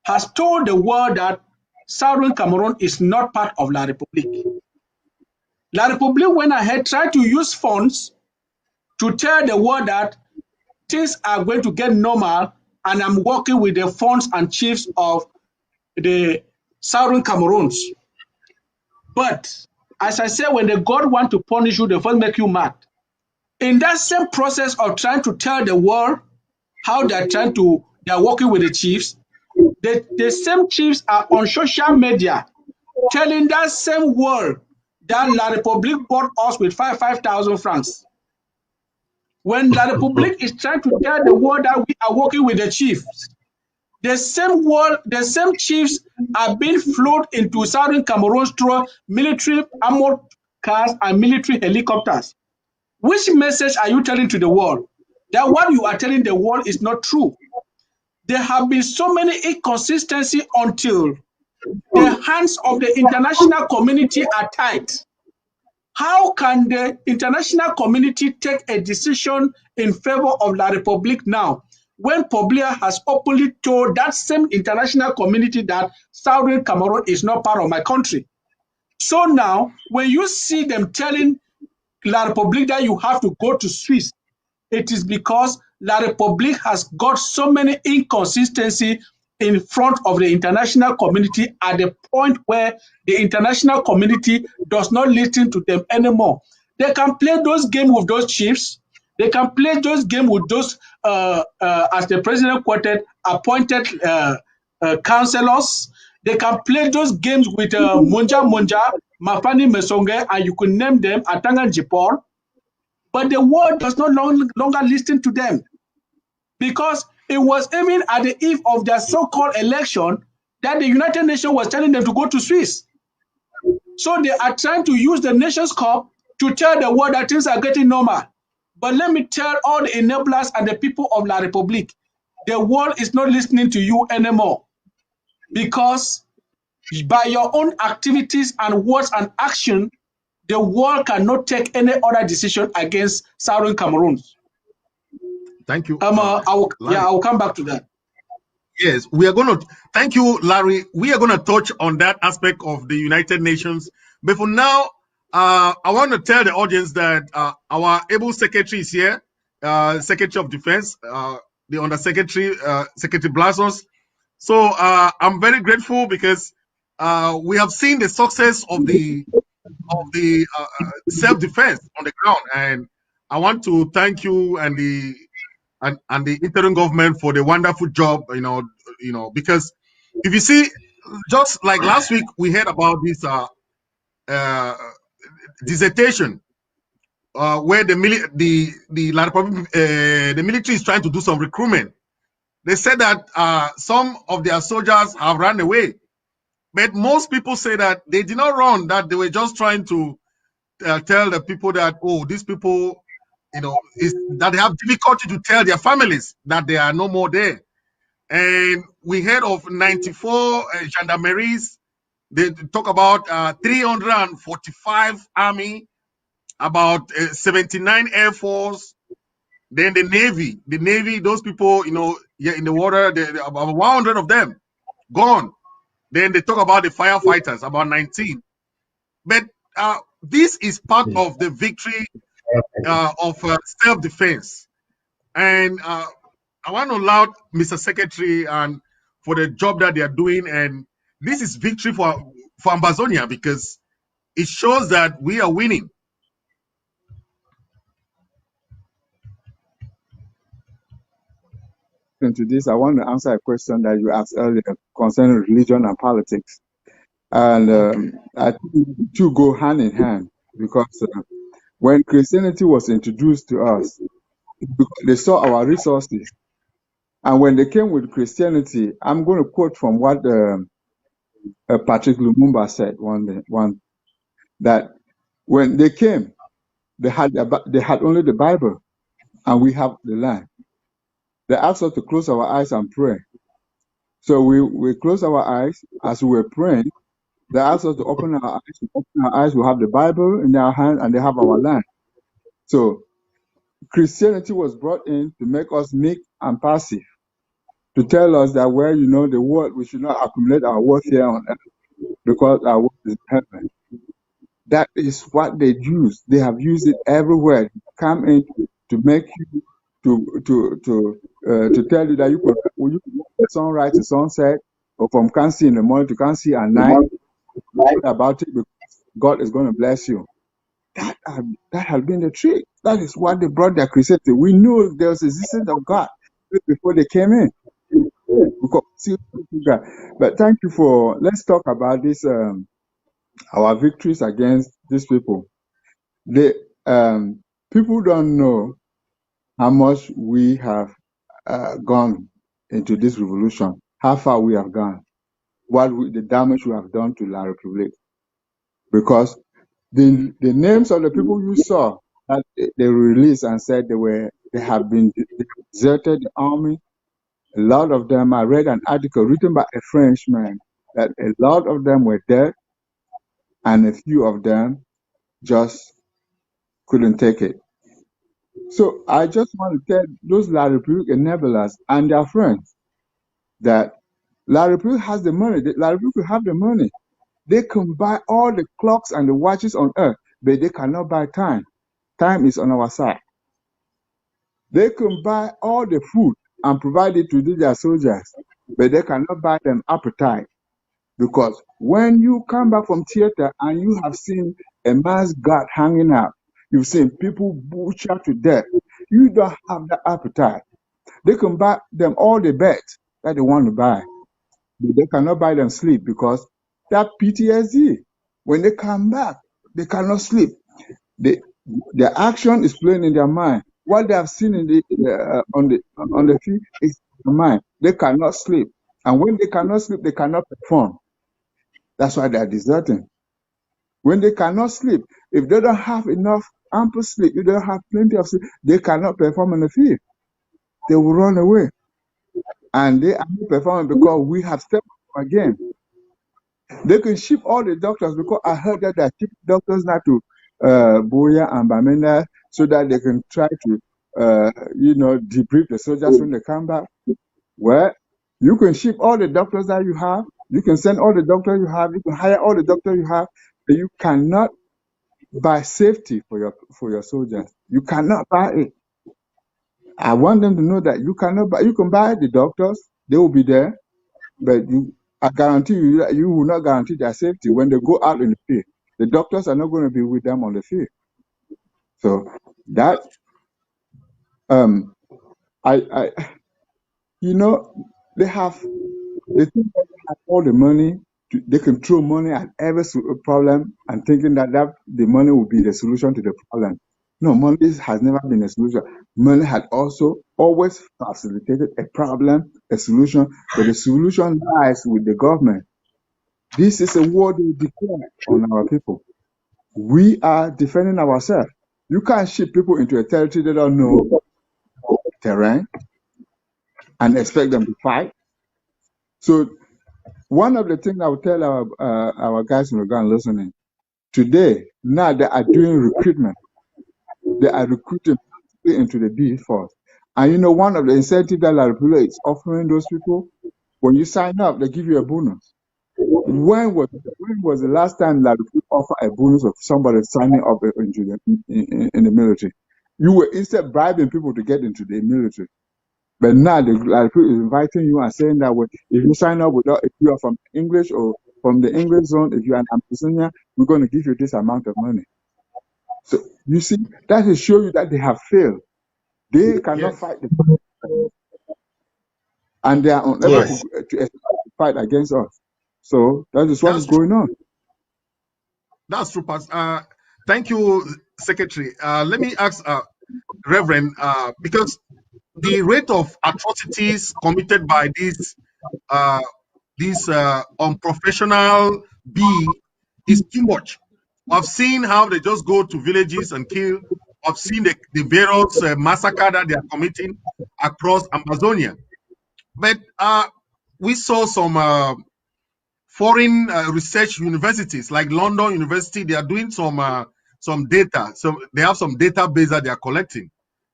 has told the world that Southern Cameroon is not part of La Republique. La Republique went ahead, tried to use funds to tell the world that things are going to get normal, and I'm working with the fonts and chiefs of the Southern Cameroons. But as I said, when the God want to punish you, they first make you mad. In that same process of trying to tell the world how they're working with the chiefs, the same chiefs are on social media telling that same world that La République bought us with 5,000 francs. When La République is trying to tell the world that we are working with the chiefs, the same chiefs are being flown into Southern Cameroon through military armored cars and military helicopters. Which message are you telling to the world? That what you are telling the world is not true. There have been so many inconsistencies until the hands of the international community are tied. How can the international community take a decision in favor of La République now, when Poblia has openly told that same international community that Southern Cameroon is not part of my country? So now, when you see them telling La République that you have to go to Swiss, it is because La République has got so many inconsistencies in front of the international community at the point where the international community does not listen to them anymore. They can play those games with those chiefs. They can play those games with those, as the president quoted, appointed councillors. They can play those games with Monja, Mafani Mesonge, and you could name them, Atangan Jipor. But the world does not longer listen to them, because it was even at the eve of their so-called election that the United Nations was telling them to go to Swiss. So they are trying to use the Nations Cup to tell the world that things are getting normal. But let me tell all the enablers and the people of La République, the world is not listening to you anymore, because by your own activities and words and action, the world cannot take any other decision against Southern Cameroon. Thank you. I will come back to that. Yes, we are going to, thank you, Larry. We are going to touch on that aspect of the United Nations. But for now, I want to tell the audience that our able secretary is here, Secretary of Defense, the Undersecretary, Secretary Blassos. So I'm very grateful because we have seen the success of the self-defense on the ground, and I want to thank you and the interim government for the wonderful job. Because if you see, just like last week, we heard about this dissertation where the military is trying to do some recruitment. They said that some of their soldiers have run away, but most people say that they did not run, that they were just trying to tell the people that, oh, these people, that they have difficulty to tell their families that they are no more there. And we heard of 94 gendarmeries. They talk about 345 army, about 79 Air Force, then the Navy, those people, in the water, about 100 of them gone. Then they talk about the firefighters, about 19. But this is part of the victory of self-defense. And I want to laud Mr. Secretary and for the job that they are doing. And this is victory for Ambazonia, because it shows that we are winning. Into this, I want to answer a question that you asked earlier concerning religion and politics. And I think the two go hand in hand, because when Christianity was introduced to us, they saw our resources. And when they came with Christianity, I'm going to quote from what Patrick Lumumba said one that when they came, they had only the Bible, and we have the land. They asked us to close our eyes and pray. So we closed our eyes as we were praying. They asked us to open our eyes. We open our eyes, we have the Bible in our hand, and they have our land. So Christianity was brought in to make us meek and passive, to tell us that the world, we should not accumulate our wealth here on earth, because our wealth is in heaven. That is what they use. They have used it everywhere. Come in to make you to tell you that you could from sunrise to sunset, or from Kansi in the morning to Kansi at night. What about it? Because God is going to bless you. That has been the trick. That is what they brought their Christianity. We knew there was existence of God before they came in. But thank you for. Let's talk about this. Our victories against these people. People don't know how much we have gone into this revolution, how far we have gone, the damage we have done to La République. Because the names of the people you saw that they released and said they have deserted the army. A lot of them, I read an article written by a Frenchman that a lot of them were dead, and a few of them just couldn't take it. So I just want to tell those La République enablers and their friends that La République has the money. La République have the money. They can buy all the clocks and the watches on earth, but they cannot buy time. Time is on our side. They can buy all the food and provide it to their soldiers, but they cannot buy them appetite. Because when you come back from theater and you have seen a man's gut hanging out, you've seen people butchered to death, you don't have the appetite. They can buy them all the beds that they want to buy, but they cannot buy them sleep because that PTSD. When they come back, they cannot sleep. Their action is playing in their mind. What they have seen on the field is in their mind. They cannot sleep, and when they cannot sleep, they cannot perform. That's why they are deserting. When they cannot sleep, if they don't have enough ample sleep, if they don't have plenty of sleep, they cannot perform on the field. They will run away, and they are not performing because we have stepped up again. They can ship all the doctors because I heard that they are shipping doctors now to Buea and Bamenda so that they can try to, debrief the soldiers when they come back. Well, you can ship all the doctors that you have. You can send all the doctors you have. You can hire all the doctors you have, but you cannot buy safety for your soldiers. You cannot buy it. I want them to know that you cannot buy. You can buy the doctors; they will be there, but I guarantee you that you will not guarantee their safety when they go out in the field. The doctors are not going to be with them on the field. So that, they think that they have all the money. They can throw money at every problem and thinking that the money will be the solution to the problem. No, money has never been a solution. Money had also always facilitated a problem, a solution, but the solution lies with the government. This is a war they declare on our people. We are defending ourselves. You can't ship people into a territory they don't know terrain and expect them to fight. So one of the things I would tell our guys in Uganda listening, today, now they are doing recruitment. They are recruiting into the B force. And one of the incentives that La Republic is offering those people, when you sign up, they give you a bonus. When was the last time La Republic offered a bonus of somebody signing up into in the military? You were instead bribing people to get into the military. But now the La Republic is inviting you and saying that if you sign up if you are from English or from the English zone, if you are an Amazonian, we're going to give you this amount of money. So you see, that will show you that they have failed. They cannot fight and they are unable to fight against us. So that is what is going on. That's true, Pastor. Thank you, Secretary. Let me ask Reverend, because the rate of atrocities committed by these unprofessional B is too much. I've seen how they just go to villages and kill. I've seen the various massacre that they are committing across Amazonia. But we saw some foreign research universities like London University. They are doing some data. So they have some database that they are collecting,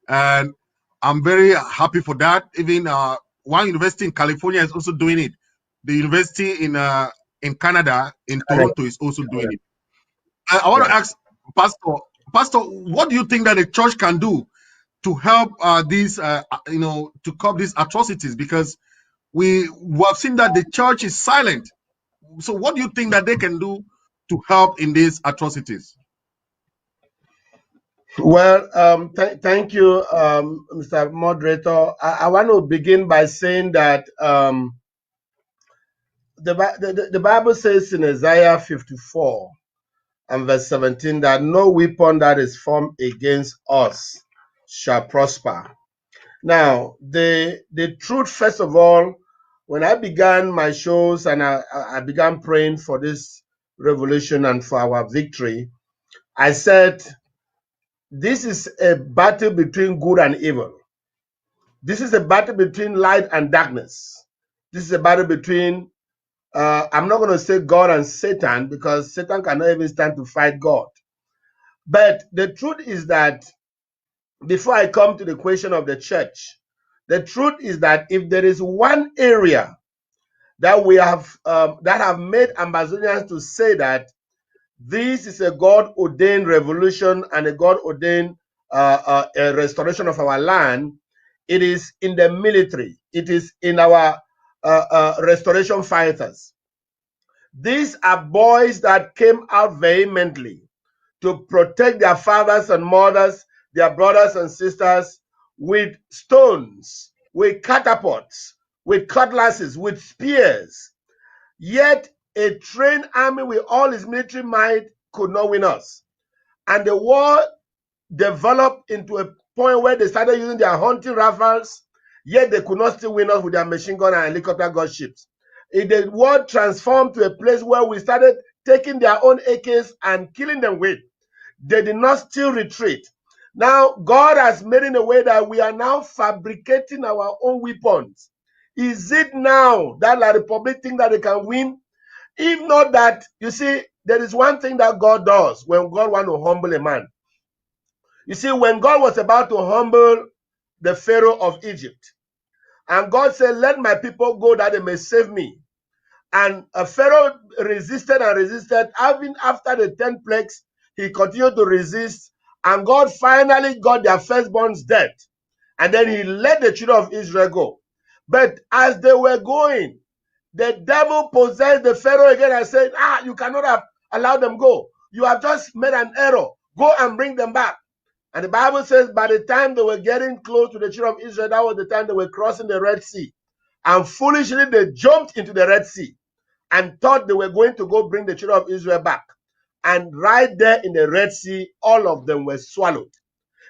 and I'm very happy for that. Even one university in California is also doing it. The university in Canada, in Toronto, is also doing it. I want to ask Pastor, what do you think that the church can do to help these, to curb these atrocities? Because we have seen that the church is silent. So what do you think that they can do to help in these atrocities? Well, thank you, Mr. Moderator. I want to begin by saying that the Bible says in Isaiah 54 and verse 17 that no weapon that is formed against us shall prosper. Now, the truth, first of all, when I began my shows and I began praying for this revolution and for our victory, I said, this is a battle between good and evil. This is a battle between light and darkness. This is a battle between, I'm not going to say God and Satan, because Satan cannot even stand to fight God. But the truth is that, before I come to the question of the church, the truth is that if there is one area that we have that have made Ambazonians to say that this is a God-ordained revolution and a God-ordained a restoration of our land, it is in the military. It is in our restoration fighters. These are boys that came out vehemently to protect their fathers and mothers, their brothers and sisters, with stones, with catapults, with cutlasses, with spears. Yet a trained army with all its military might could not win us. And the war developed into a point where they started using their hunting rifles, yet they could not still win us with their machine gun and helicopter gunships. The war transformed to a place where we started taking their own AKs and killing them with. They did not still retreat. Now, God has made it in a way that we are now fabricating our own weapons. Is it now that La Republic think that they can win? If not that, you see, there is one thing that God does when God wants to humble a man. You see, when God was about to humble the Pharaoh of Egypt, and God said, let my people go that they may save me. And Pharaoh resisted and resisted. Even after the 10 plagues, he continued to resist. And God finally got their firstborns dead. And then he let the children of Israel go. But as they were going, the devil possessed the Pharaoh again and said, you cannot have allowed them go. You have just made an error. Go and bring them back. And the Bible says by the time they were getting close to the children of Israel, that was the time they were crossing the Red Sea. And foolishly, they jumped into the Red Sea and thought they were going to go bring the children of Israel back. And right there in the Red Sea, all of them were swallowed.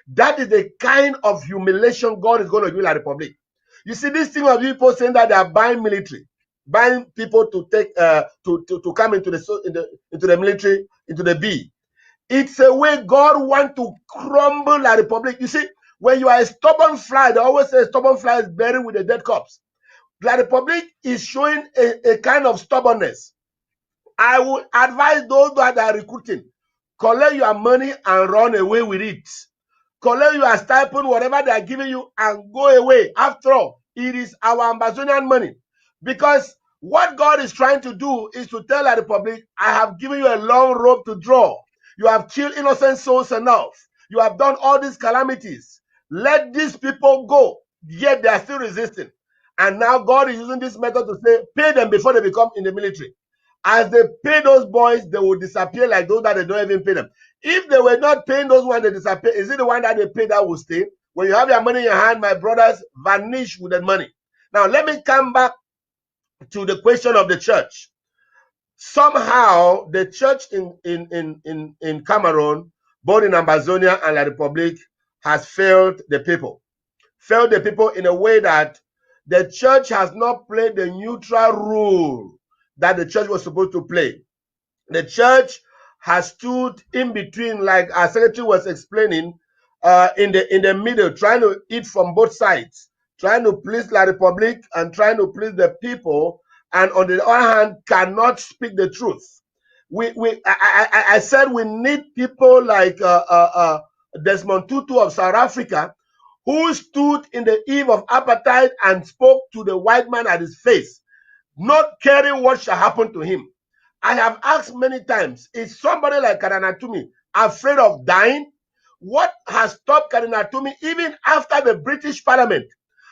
That is the kind of humiliation God is going to do in the Republic. You see, this thing of people saying that they are buying military, buying people to take to come into the military, into the B. It's a way God wants to crumble the Republic. You see, when you are a stubborn fly, they always say a stubborn fly is buried with a dead corpse. The Republic is showing a kind of stubbornness. I would advise those that are recruiting, collect your money and run away with it. Collect your stipend, whatever they are giving you, and go away. After all, it is our Ambazonian money. Because what God is trying to do is to tell the Republic, I have given you a long rope to draw. You have killed innocent souls enough. You have done all these calamities. Let these people go. Yet they are still resisting. And now God is using this method to say, pay them before they become in the military. As they pay those boys, they will disappear like those that they don't even pay them. If they were not paying those ones, they disappear. Is it the one that they pay that will stay? When you have your money in your hand, my brothers, vanish with that money. Now, let me come back to the question of the church. Somehow, the church in Cameroon, both in Ambazonia and La Republic, has failed the people. Failed the people in a way that the church has not played the neutral role that the church was supposed to play. The church has stood in between, like our secretary was explaining, in the middle, trying to eat from both sides, trying to please La Republic and trying to please the people, and on the other hand, cannot speak the truth. I said we need people like Desmond Tutu of South Africa, who stood in the eve of apartheid and spoke to the white man at his face, not caring what shall happen to him. I have asked many times, is somebody like Karanatumi afraid of dying? what has stopped Cardinal Tumi, even after the British Parliament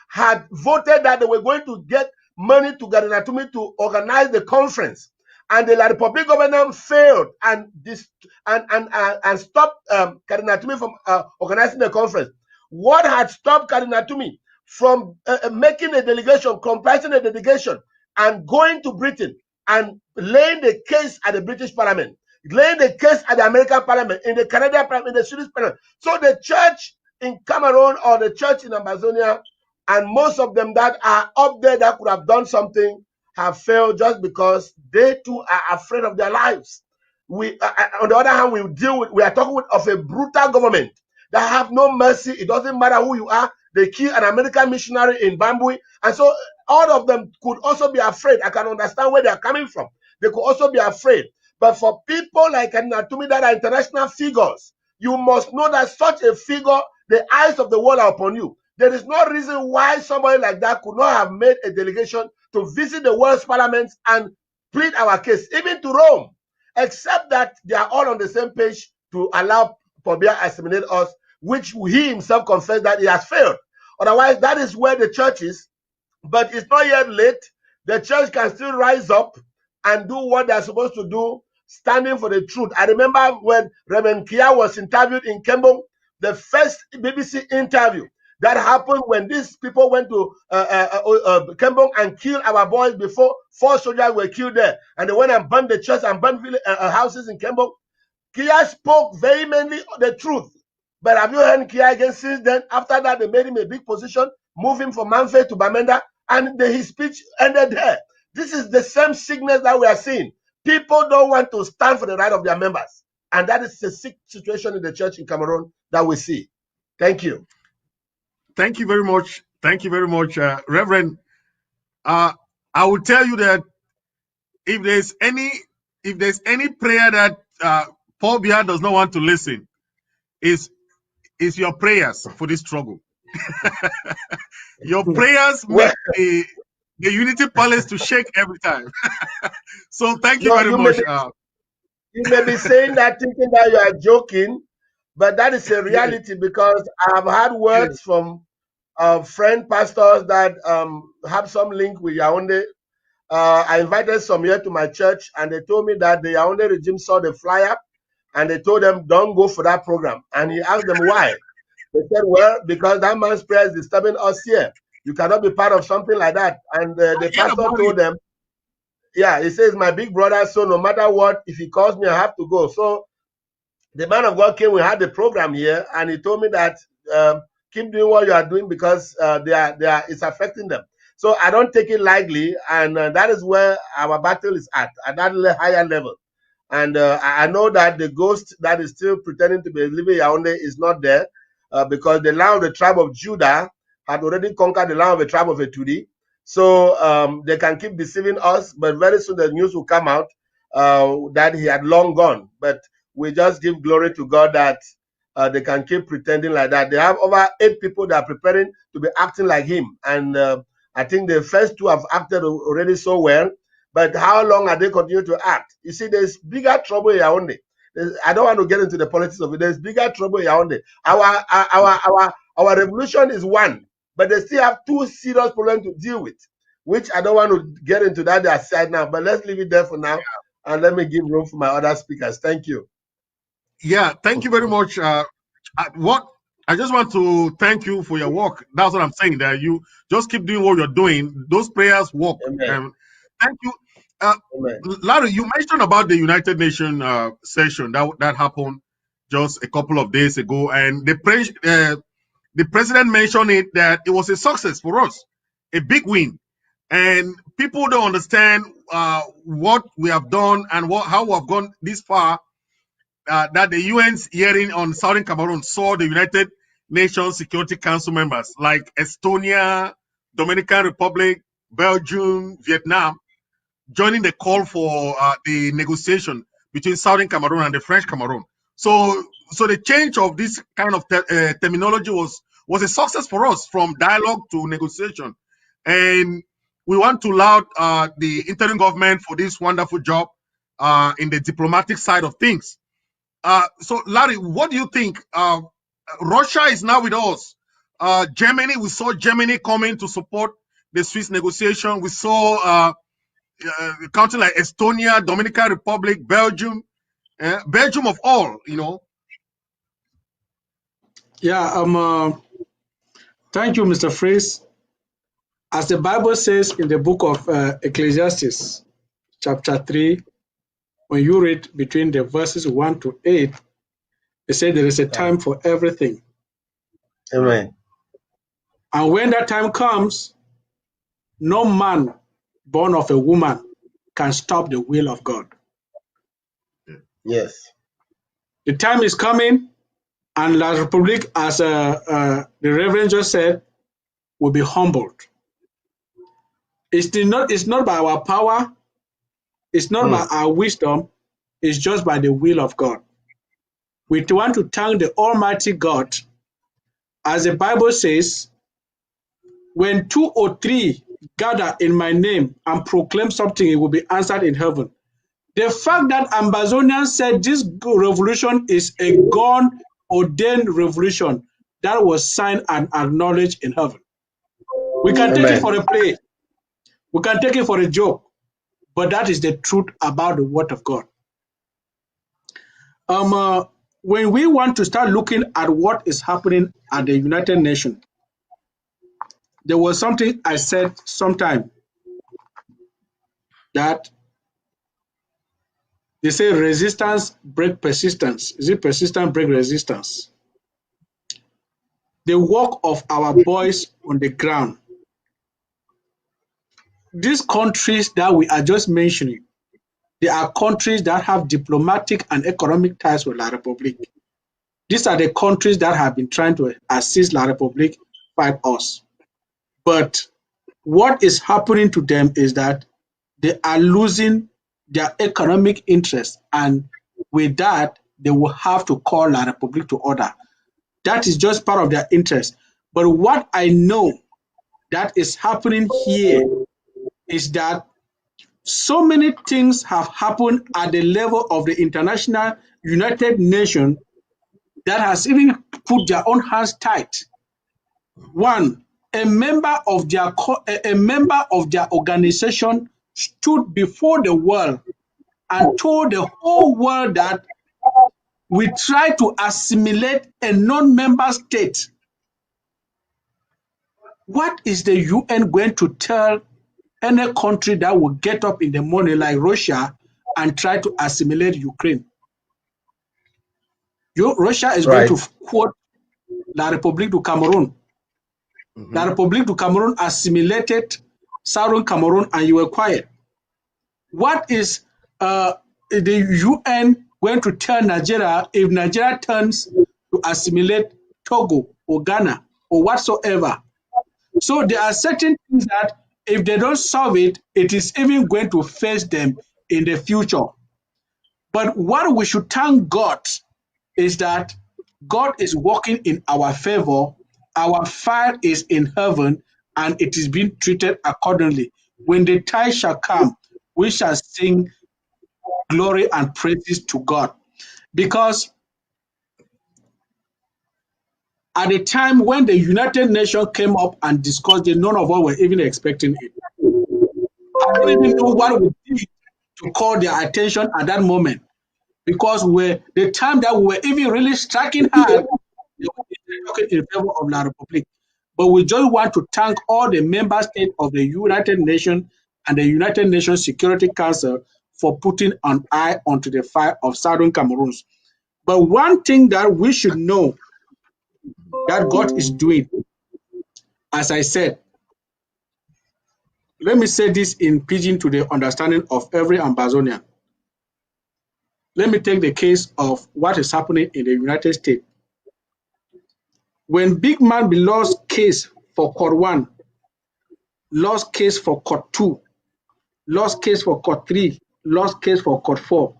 had voted that they were going to get money to Cardinal Tumi to organize the conference, and the La Republic government failed and stopped Cardinal Tumi from organizing the conference. What had stopped Cardinal Tumi from making a delegation, comprising a delegation, and going to Britain and laying the case at the British Parliament, laying the case at the American Parliament, in the Canadian Parliament, in the Swedish Parliament? So the church in Cameroon or the church in Amazonia, and most of them that are up there that could have done something, have failed just because they too are afraid of their lives. We, on the other hand, we are talking of a brutal government that have no mercy. It doesn't matter who you are. They kill an American missionary in Bambui, and so all of them could also be afraid. I can understand where they are coming from. They could also be afraid. But for people like Tumi that are international figures, you must know that such a figure, the eyes of the world are upon you. There is no reason why somebody like that could not have made a delegation to visit the world's parliaments and plead our case, even to Rome, except that they are all on the same page to allow Pobia assimilate us, which he himself confessed that he has failed. Otherwise, that is where the church is. But it's not yet late. The church can still rise up and do what they're supposed to do, standing for the truth. I remember when Reverend Kia was interviewed in Kembong, the first BBC interview that happened when these people went to Kembong and killed our boys before 4 soldiers were killed there. And they went and burned the church and burned houses in Kembong. Kia spoke vehemently the truth. But have you heard Kia again since then? After that, they made him a big position, moved him from Manfred to Bamenda, and his speech ended there. This is the same sickness that we are seeing. People don't want to stand for the right of their members. And that is the sick situation in the church in Cameroon that we see. Thank you. Thank you very much. Thank you very much, Reverend. I will tell you that if there's any prayer that Paul Biya does not want to listen, is your prayers for this struggle. Your prayers make the Unity Palace to shake every time. So thank you very much. You may be saying that thinking that you are joking, but that is a reality, because I have had words from friend pastors that have some link with Yaoundé. I invited some here to my church, and they told me that the Yaoundé regime saw the flyer, and they told them, don't go for that program. And he asked them why. They said, well, because that man's prayer is disturbing us here. You cannot be part of something like that. And the pastor told them, yeah, he says, my big brother, so no matter what, if he calls me, I have to go. So the man of God came, we had the program here, and he told me that keep doing what you are doing, because it's affecting them. So I don't take it lightly, and that is where our battle is at that higher level. And I know that the ghost that is still pretending to be living Yaoundé is not there, because the land of the tribe of Judah had already conquered the land of the tribe of Etudi. So they can keep deceiving us, but very soon the news will come out that he had long gone. But we just give glory to God that they can keep pretending like that. They have over 8 people that are preparing to be acting like him. And I think the first 2 have acted already so well. But how long are they continue to act? You see, there's bigger trouble in Yaoundé. I don't want to get into the politics of it. There's bigger trouble in Yaoundé. Our revolution is one, but they still have 2 serious problems to deal with, which I don't want to get into that aside now. But let's leave it there for now, and let me give room for my other speakers. Thank you. Yeah, thank you very much. I just want to thank you for your work. That's what I'm saying. That you just keep doing what you're doing. Those prayers work. Thank you. Larry, you mentioned about the United Nations session that happened just a couple of days ago, and the president mentioned it that it was a success for us, a big win, and people don't understand what we have done and how we have gone this far. That the UN's hearing on Southern Cameroon saw the United Nations Security Council members like Estonia, Dominican Republic, Belgium, Vietnam joining the call for the negotiation between Southern Cameroon and the French Cameroon. So the change of this kind of terminology was a success for us, from dialogue to negotiation. And we want to laud the interim government for this wonderful job in the diplomatic side of things. So Larry, what do you think Russia is now with us. Germany, we saw Germany coming to support the Swiss negotiation. We saw countries like Estonia, Dominican Republic, Belgium, Belgium of all, you know. Yeah, thank you, Mr. Fritz. As the Bible says in the book of Ecclesiastes, chapter 3, when you read between the verses 1 to 8, it says there is a time for everything. Amen. And when that time comes, no man born of a woman can stop the will of God. Yes. The time is coming, and La Republique, as the Reverend just said, will be humbled. It's not by our power, it's not by our wisdom, it's just by the will of God. We want to thank the Almighty God. As the Bible says, when 2 or 3 gather in my name and proclaim something, it will be answered in heaven. The fact that Ambazonians said this revolution is a God-ordained revolution, that was signed and acknowledged in heaven. We can take it for a play. We can take it for a joke. But that is the truth about the word of God. When we want to start looking at what is happening at the United Nations, there was something I said sometime that they say resistance break persistence. Is it persistence break resistance? The work of our boys on the ground. These countries that we are just mentioning, they are countries that have diplomatic and economic ties with La Republique. These are the countries that have been trying to assist La Republique fight us. But what is happening to them is that they are losing their economic interest, and with that, they will have to call La Republique to order. That is just part of their interest. But what I know that is happening here is that so many things have happened at the level of the International United Nations that has even put their own hands tight. One, a member of their organization stood before the world and told the whole world that we try to assimilate a non-member state. What is the UN going to tell any country that will get up in the morning like Russia and try to assimilate Ukraine? Russia is going to quote La République du Cameroon. La République du Cameroon assimilated Southern Cameroon and you were quiet. What is the UN going to tell Nigeria if Nigeria turns to assimilate Togo or Ghana or whatsoever? So there are certain things that if they don't solve it, it is even going to face them in the future. But what we should thank God is that God is working in our favor. Our file is in heaven and it is being treated accordingly. When the time shall come, we shall sing glory and praises to God. Because at the time when the United Nations came up and discussed it, none of us were even expecting it. I don't even know what we did to call their attention at that moment. Because the time that we were even really striking hard, they were talking in favor of La Republique. But we just want to thank all the member states of the United Nations and the United Nations Security Council for putting an eye onto the fire of Southern Cameroon. But one thing that we should know that God is doing, as I said, let me say this in pidgin to the understanding of every Ambazonian. Let me take the case of what is happening in the United States. When Big Man be lost case for Court 1, lost case for Court 2, lost case for Court 3, lost case for Court 4.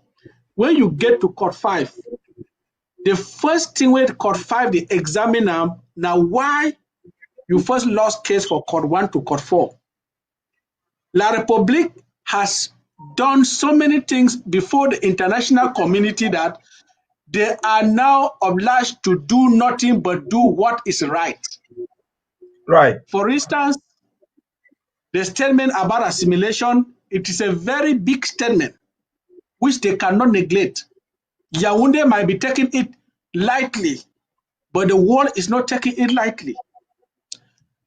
When you get to Court 5, the first thing when Court 5 they examine now why you first lost case for Court 1 to Court 4. La République has done so many things before the international community that they are now obliged to do nothing but do what is right. Right. For instance, the statement about assimilation, it is a very big statement which they cannot neglect. Yaoundé might be taking it lightly, but the world is not taking it lightly.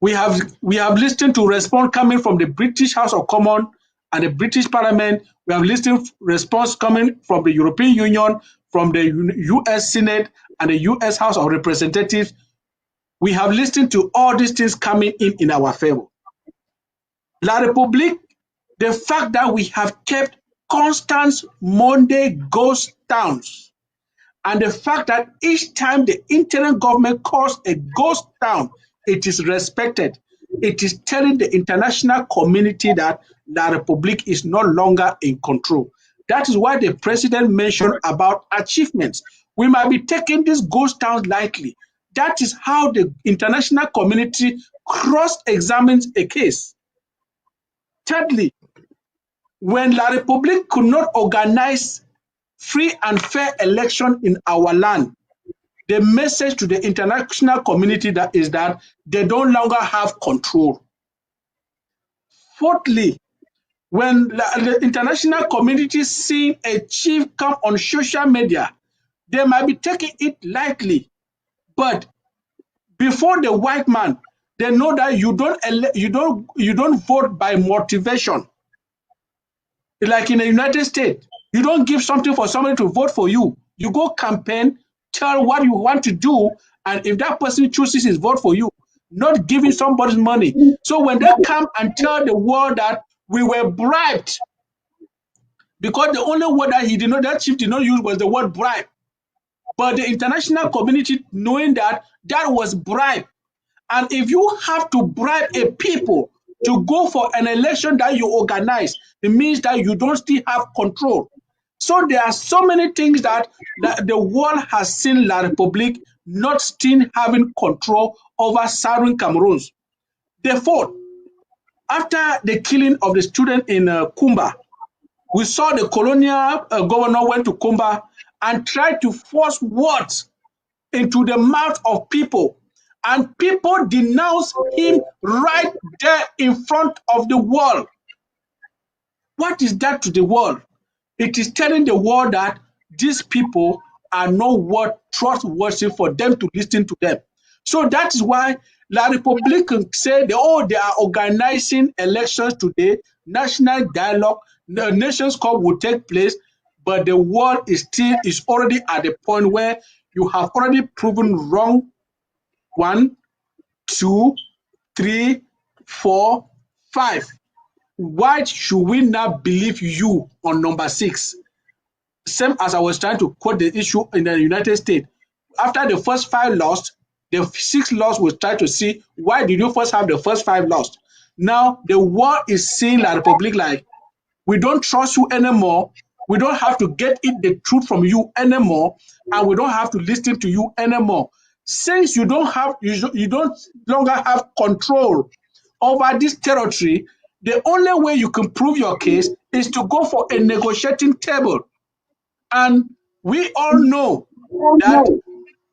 We have listened to response coming from the British House of Commons and the British Parliament. We have listened to response coming from the European Union, from the US Senate and the US House of Representatives. We have listened to all these things coming in our favor. La République, the fact that we have kept constant Monday ghost towns, and the fact that each time the interim government calls a ghost town, it is respected. It is telling the international community that La République is no longer in control. That is why the president mentioned about achievements. We might be taking these ghost towns lightly. That is how the international community cross-examines a case. Thirdly, when La République could not organize free and fair election in our land, the message to the international community is that they no longer have control. Fourthly, when the international community seeing a chief come on social media, they might be taking it lightly. But before the white man, they know that you don't vote by motivation. Like in the United States, you don't give something for somebody to vote for you. You go campaign, tell what you want to do, and if that person chooses his vote for you, not giving somebody's money. So when they come and tell the world that we were bribed, because the only word that chief did not use was the word bribe. But the international community, knowing that that was bribe, and if you have to bribe a people to go for an election that you organize, it means that you don't still have control. So there are so many things that the world has seen La République not still having control over Southern Cameroon. Therefore, after the killing of the student in Kumba, we saw the colonial governor went to Kumba and tried to force words into the mouth of people, and people denounce him right there in front of the world. What is that to the world? It is telling the world that these people are not trustworthy for them to listen to them. So that is why La République can say they are organizing elections today, national dialogue, the Nations Cup will take place, but the world is already at the point where you have already proven wrong 1, 2, 3, 4, 5. Why should we not believe you on number 6? Same as I was trying to quote the issue in the United States. After the first 5 lost, the 6th loss was trying to see why did you first have the first 5 lost. Now the world is seeing La République like, we don't trust you anymore. We don't have to get the truth from you anymore, and we don't have to listen to you anymore. Since you don't longer have control over this territory, the only way you can prove your case is to go for a negotiating table. And we all know that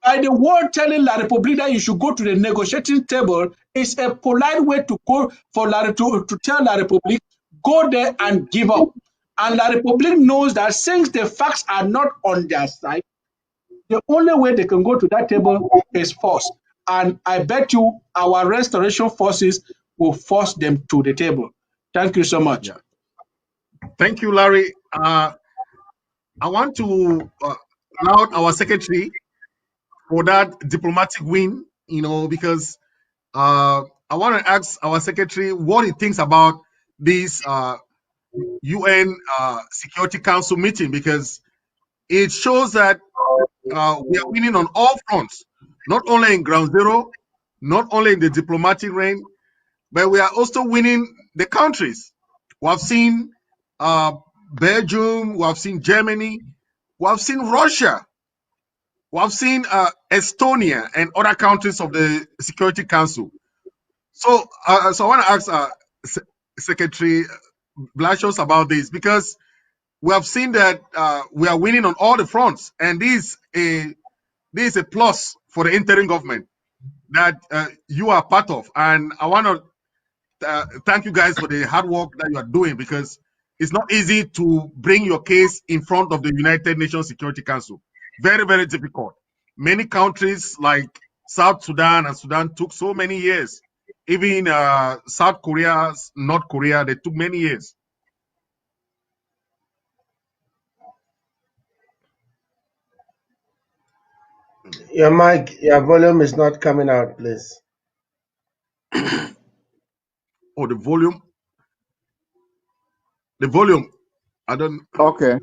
by the word telling La République that you should go to the negotiating table is a polite way to go for to tell La République, go there and give up. And La République knows that since the facts are not on their side, the only way they can go to that table is force. And I bet you our restoration forces will force them to the table. Thank you so much. Yeah. Thank you, Larry. I want to laud our secretary for that diplomatic win, because I want to ask our secretary what he thinks about this UN Security Council meeting, because it shows that we are winning on all fronts, not only in ground zero, not only in the diplomatic reign, but we are also winning the countries. We have seen Belgium, we have seen Germany, we have seen Russia, we have seen Estonia and other countries of the Security Council. So, I want to ask Secretary Blasius about this, because we have seen that we are winning on all the fronts, and this is a plus for the interim government that you are part of. And I want to thank you guys for the hard work that you are doing, because it's not easy to bring your case in front of the United Nations Security Council. Very, very difficult. Many countries like South Sudan and Sudan took so many years. Even South Korea, North Korea, they took many years. Your mic, your volume is not coming out, please. Oh, the volume. The volume. I don't. Okay.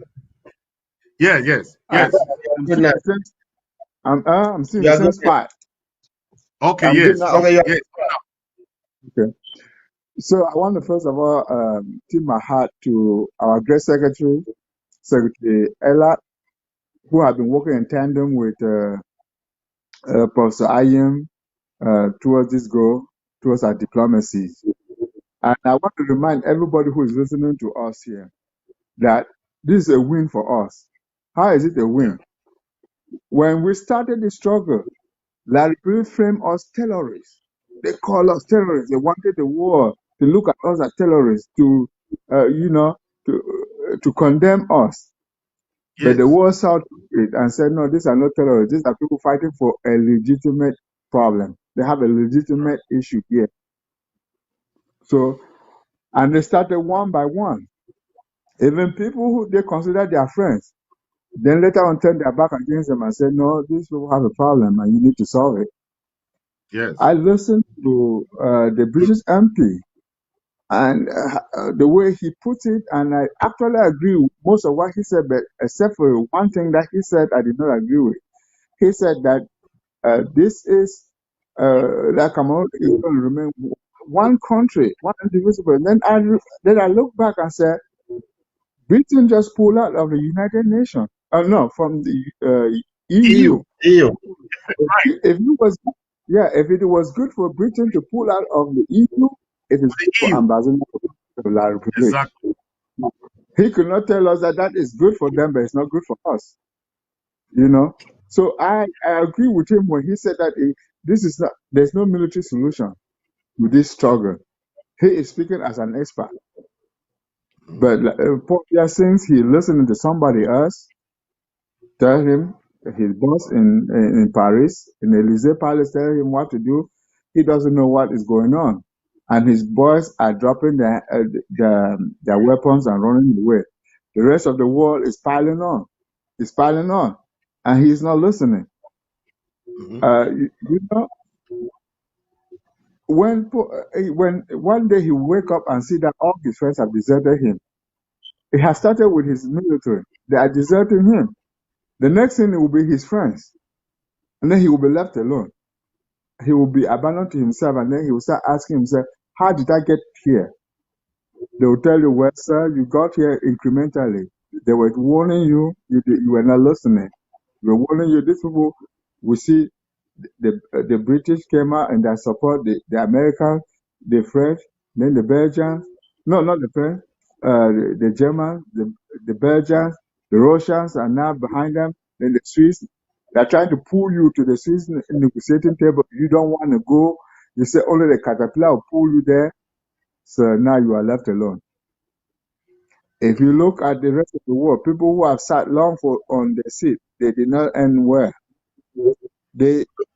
Yeah. Yes. Yes. I'm seeing the same spot. Okay. I'm Yes. Okay. Yes. Okay. So I want to first of all tip my hat to our great secretary, Secretary Ella, who have been working in tandem with Professor Ayem towards this goal, towards our diplomacy. And I want to remind everybody who is listening to us here that this is a win for us. How is it a win? When we started the struggle, Larry Bird framed us terrorists. They call us terrorists. They wanted the war to look at us as terrorists, to condemn us. Yes. But the world saw it and said, no, these are not terrorists. These are people fighting for a legitimate problem. They have a legitimate issue here. So, and they started one by one. Even people who they consider their friends, then later on turned their back against them and said, no, these people have a problem and you need to solve it. Yes. I listened to the British MP and the way he put it, and I actually agree with most of what he said, but except for one thing that he said I did not agree with. He said that this is that Cameroon is going to remain one country, one indivisible. And then I look back and said, Britain just pulled out of the United Nations. No, from the EU. EU. If it was good for Britain to pull out of the EU, it is good for Ambassador of La Republique. Exactly. He could not tell us that is good for them, but it's not good for us. You know. So I agree with him when he said that there's no military solution to this struggle. He is speaking as an expert. But since he listening to somebody else tell him, his boss in Paris, in Élysée Palace, tell him what to do, he doesn't know what is going on. And his boys are dropping their weapons and running away. The rest of the world is piling on. It's piling on. And he's not listening. When one day he wake up and see that all his friends have deserted him, it has started with his military. They are deserting him. The next thing it will be his friends. And then he will be left alone. He will be abandoned to himself, and then he will start asking himself, how did I get here? They will tell you, well, sir, you got here incrementally. They were warning you, you were not listening. They were warning you, these people, we see the British came out and they support the Americans, the French, then the Belgians. No, not the French. The Germans, the Belgians, the Russians are now behind them. Then the Swiss, they're trying to pull you to the Swiss negotiating table. You don't want to go. You say only the caterpillar will pull you there. So now you are left alone. If you look at the rest of the world, people who have sat long on the seat, they did not end well.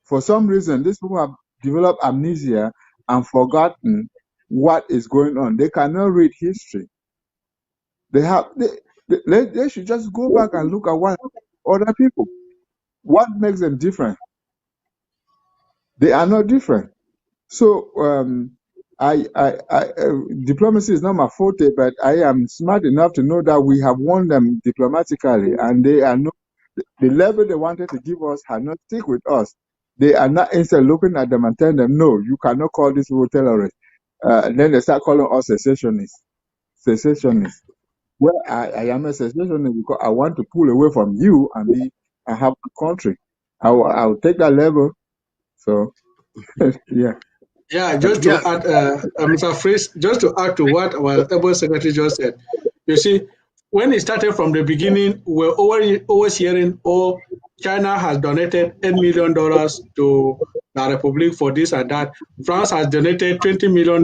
For some reason, these people have developed amnesia and forgotten what is going on. They cannot read history. They should just go back and look at what other people. What makes them different? They are not different. So diplomacy is not my forte, but I am smart enough to know that we have won them diplomatically, and they are not the level they wanted to give us had not stick with us. They are not instead looking at them and telling them, no, you cannot call this people terrorists. And then they start calling us secessionists. Well, I am a secessionist because I want to pull away from you and have a country. I'll take that level. So, yeah. Yeah, just to add, Mr. Fritz, just to add to what our able secretary just said, you see, when it started from the beginning, we're always hearing, oh, China has donated $8 million to La République for this and that. France has donated $20 million.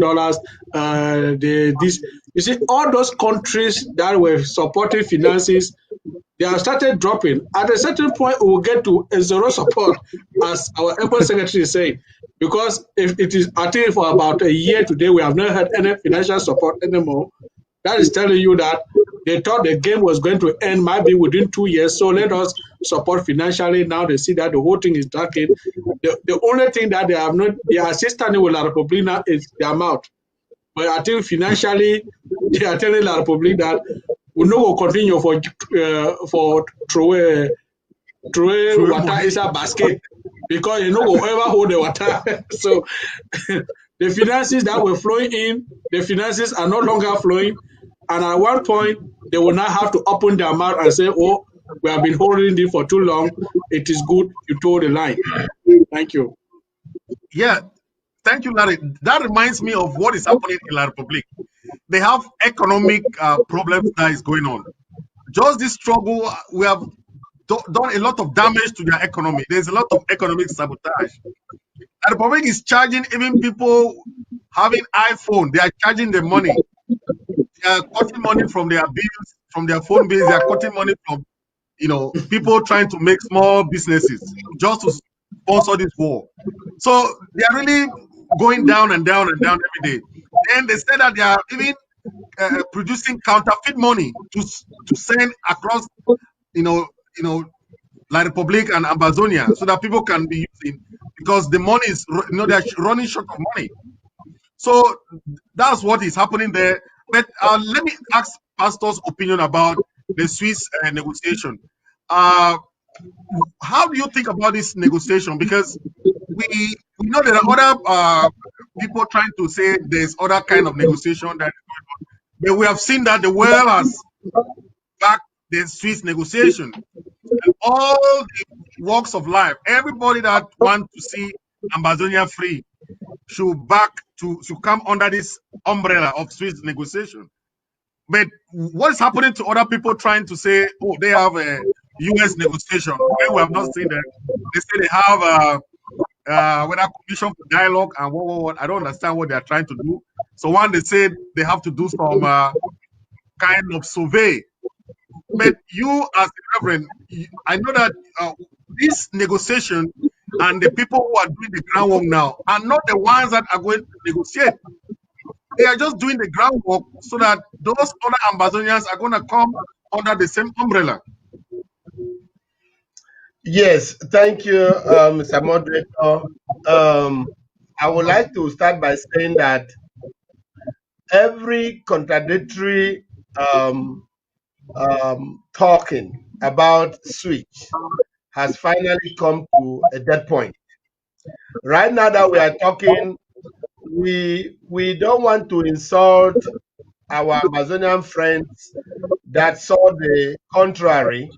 You see, all those countries that were supporting finances, they have started dropping. At a certain point, we will get to a zero support, as our Embassy Secretary is saying. Because if it is, I think for about a year today, we have not had any financial support anymore. That is telling you that they thought the game was going to end maybe within 2 years. So let us support financially. Now they see that the whole thing is darkened. The only thing that they have not, they are assisting with La Republique now is the amount. But I think financially, they are telling La Republique that we no go continue for throw water inside basket because you know go ever hold the water. So the finances that were flowing in, the finances are no longer flowing. And at one point, they will now have to open their mouth and say, oh, we have been holding this for too long. It is good you told the line. Thank you. Yeah, thank you, Larry. That reminds me of what is happening in La Republique. They have economic problems that is going on. Just this struggle, we have done a lot of damage to their economy. There's a lot of economic sabotage. La Republique is charging even people having iPhone. They are charging them money. They are cutting money from their bills, from their phone bills. They are cutting money from people trying to make small businesses just to sponsor this war. So they are really going down and down and down every day. And they said that they are even producing counterfeit money to send across, La Republique and Amazonia, so that people can be using, because the money is, they're running short of money. So that's what is happening there. But let me ask Pastor's opinion about the Swiss negotiation. How do you think about this negotiation? Because we know there are other people trying to say there's other kind of negotiation that is going on. But we have seen that the world has backed the Swiss negotiation. And all the walks of life, everybody that wants to see Amazonia free should come under this umbrella of Swiss negotiation. But what is happening to other people trying to say, oh, they have a U.S. negotiation, when we have not seen that? They say they have whether commission for dialogue and what. I don't understand what they are trying to do. So one, they said they have to do some kind of survey. But you, as a reverend, I know that this negotiation and the people who are doing the groundwork now are not the ones that are going to negotiate. They are just doing the groundwork so that those other Amazonians are going to come under the same umbrella. Yes, thank you, Mr. Moderator. I would like to start by saying that every contradictory talking about switch has finally come to a dead point. Right now that we are talking, we don't want to insult our Amazonian friends that saw the contrary.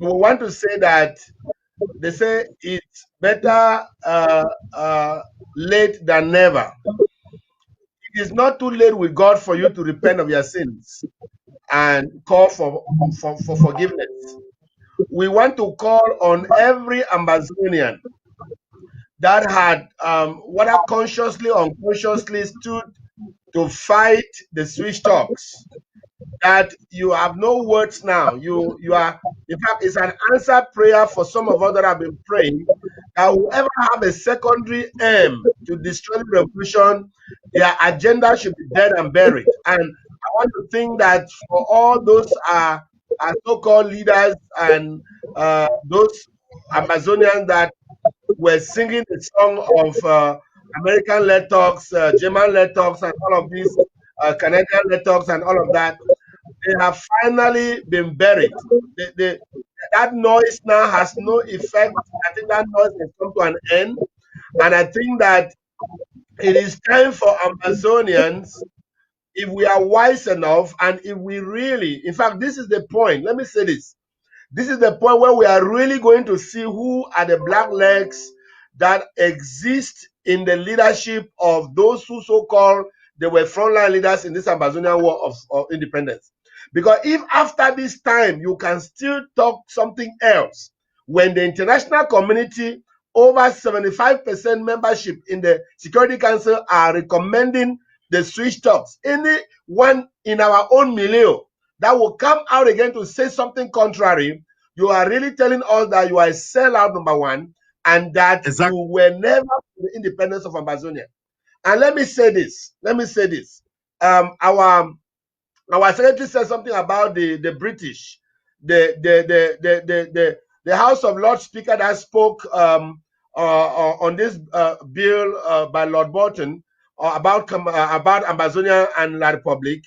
We want to say that they say it's better late than never. It is not too late with God for you to repent of your sins and call for forgiveness. We want to call on every Amazonian that had, whether consciously or unconsciously, stood to fight the switch talks, that you have no words now. You are, in fact, it's an answered prayer for some of us that have been praying, that whoever have a secondary aim to destroy the revolution, their agenda should be dead and buried. And I want to think that for all those so-called leaders and those Amazonians that were singing the song of American-led talks, German-led talks, and all of these Canadian-led talks and all of that, they have finally been buried. That noise now has no effect. I think that noise has come to an end. And I think that it is time for Amazonians, if we are wise enough and if we really, in fact, this is the point. Let me say this. This is the point where we are really going to see who are the black legs that exist in the leadership of those who so-called they were frontline leaders in this Amazonian war of independence. Because if after this time you can still talk something else, when the international community, over 75% membership in the Security Council are recommending the switch talks, anyone in our own milieu that will come out again to say something contrary, you are really telling us that you are a sellout, number one, and that Exactly. you were never for the independence of Ambazonia. And let me say this. Our secretary said something about the British, the House of Lords Speaker that spoke on this bill by Lord Bolton about Ambazonia and La Republique.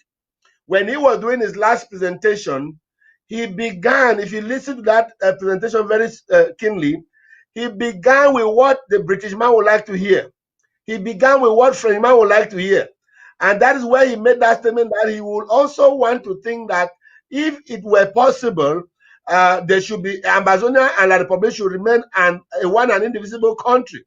When he was doing his last presentation, he began, if you listen to that presentation very keenly, he began with what the British man would like to hear. He began with what Frenchman would like to hear. And that is where he made that statement that he would also want to think that if it were possible, there should be Ambazonia and La Republique should remain one and indivisible country.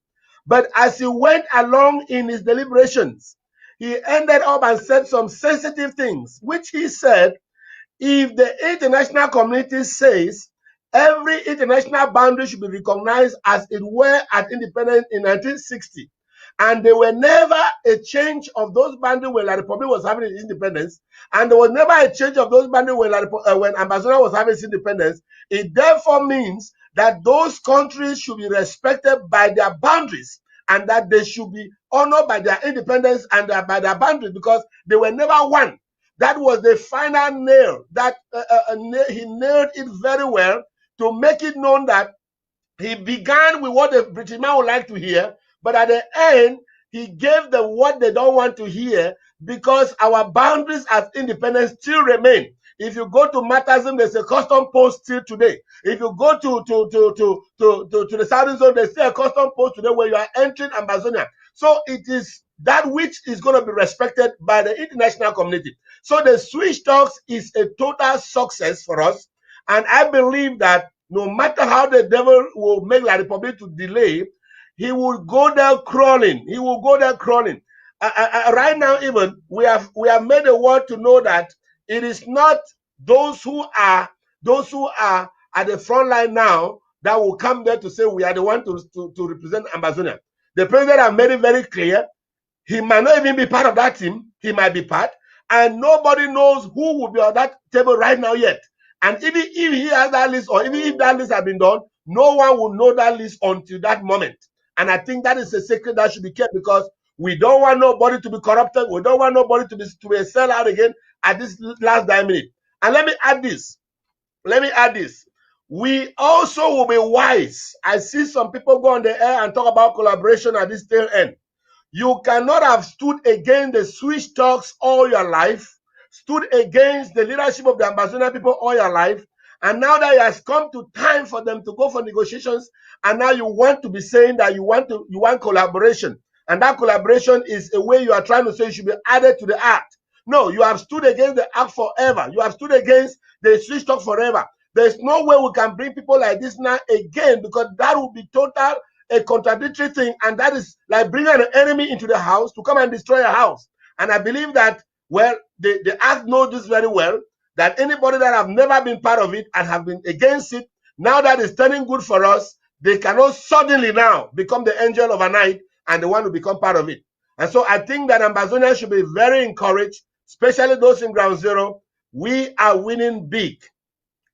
But as he went along in his deliberations, he ended up and said some sensitive things, which he said, if the international community says every international boundary should be recognized as it were at independence in 1960, and there were never a change of those boundaries when La Republique was having its independence, and there was never a change of those boundaries when Ambazonia was having its independence, it therefore means that those countries should be respected by their boundaries, and that they should be honored by their independence and by their boundaries, because they were never one. That was the final nail. That he nailed it very well to make it known that he began with what the British man would like to hear, but at the end, he gave them what they don't want to hear, because our boundaries as independence still remain. If you go to Matasm, there's a custom post still today. If you go to the Southern Zone, there's still a custom post today where you are entering Ambazonia. So it is that which is going to be respected by the international community. So the switch talks is a total success for us. And I believe that no matter how the devil will make La Republique to delay, he will go there crawling. He will go there crawling. Right now, even we have made a word to know that it is not those who are at the front line now that will come there to say we are the one to represent Ambazonia. The president has made it very clear. He might not even be part of that team. He might be part, and nobody knows who will be on that table right now yet. And even if he has that list, or even if that list has been done, no one will know that list until that moment. And I think that is a secret that should be kept, because we don't want nobody to be corrupted. We don't want nobody to be a sellout again at this last minute. And let me add this. We also will be wise. I see some people go on the air and talk about collaboration at this tail end. You cannot have stood against the switch talks all your life, stood against the leadership of the Ambazonia people all your life, and now that it has come to time for them to go for negotiations, and now you want to be saying that you want collaboration, and that collaboration is a way you are trying to say you should be added to the act. No, you have stood against the act forever. You have stood against the switch talk forever. There's no way we can bring people like this now again, because that would be total a contradictory thing, and that is like bringing an enemy into the house to come and destroy a house. And I believe that, well, the act knows this very well, that anybody that have never been part of it and have been against it, now that is turning good for us, they cannot suddenly now become the angel of a night and the one who become part of it. And so I think that Ambazonia should be very encouraged, especially those in Ground Zero. We are winning big.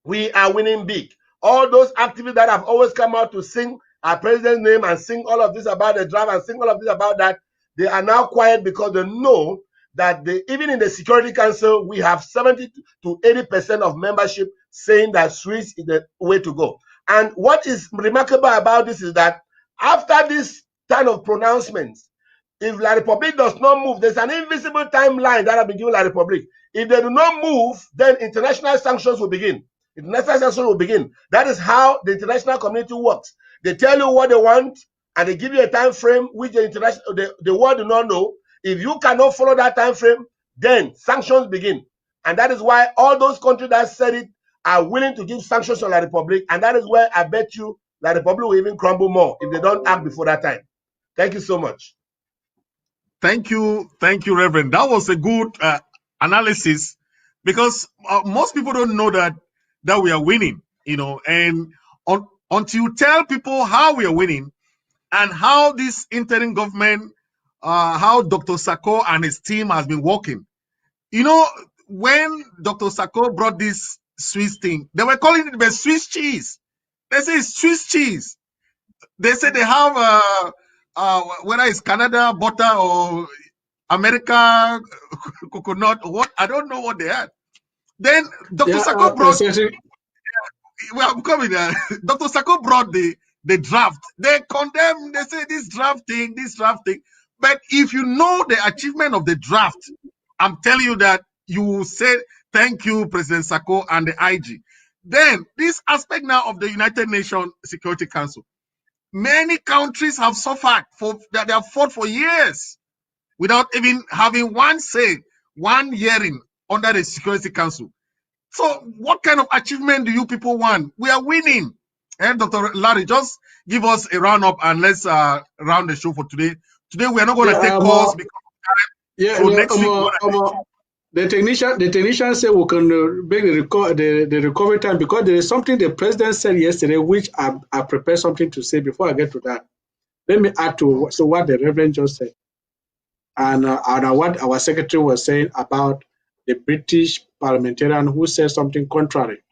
We are winning big. All those activists that have always come out to sing our president's name and sing all of this about the draft and sing all of this about that, they are now quiet, because they know that even in the Security Council, we have 70 to 80% of membership saying that switch is the way to go. And what is remarkable about this is that after this kind of pronouncements, if La Republique does not move, there's an invisible timeline that has been given La Republique. If they do not move, then international sanctions will begin. International sanctions will begin. That is how the international community works. They tell you what they want, and they give you a time frame which the world do not know. If you cannot follow that time frame, then sanctions begin. And that is why all those countries that said it are willing to give sanctions on La Republique. And that is where I bet you La Republique will even crumble more if they don't act before that time. Thank you so much. Thank you, Reverend. That was a good analysis because most people don't know that we are winning, and until you tell people how we are winning and how this interim government, how Dr. Sako and his team has been working. When Dr. Sako brought this Swiss thing, they were calling it the Swiss cheese. They say it's Swiss cheese. They say they have whether it's Canada butter or America coconut, what I don't know what they had. Then Dr. Sako brought. Well, coming there. Dr. Sako brought the draft. They condemn. They say this draft thing. But if you know the achievement of the draft, I'm telling you that you will say thank you, President Sako and the IG. Then this aspect now of the United Nations Security Council, many countries have suffered they have fought for years without even having one say, one hearing under the Security Council. So what kind of achievement do you people want? We are winning. And Dr. Larry, just give us a round up and let's round the show for today. Today we are not going to take calls because so next week. The technician said we can make the recovery time, because there is something the president said yesterday, which I prepared something to say before I get to that. Let me add to what the Reverend just said, and what our secretary was saying about the British parliamentarian who said something contrary.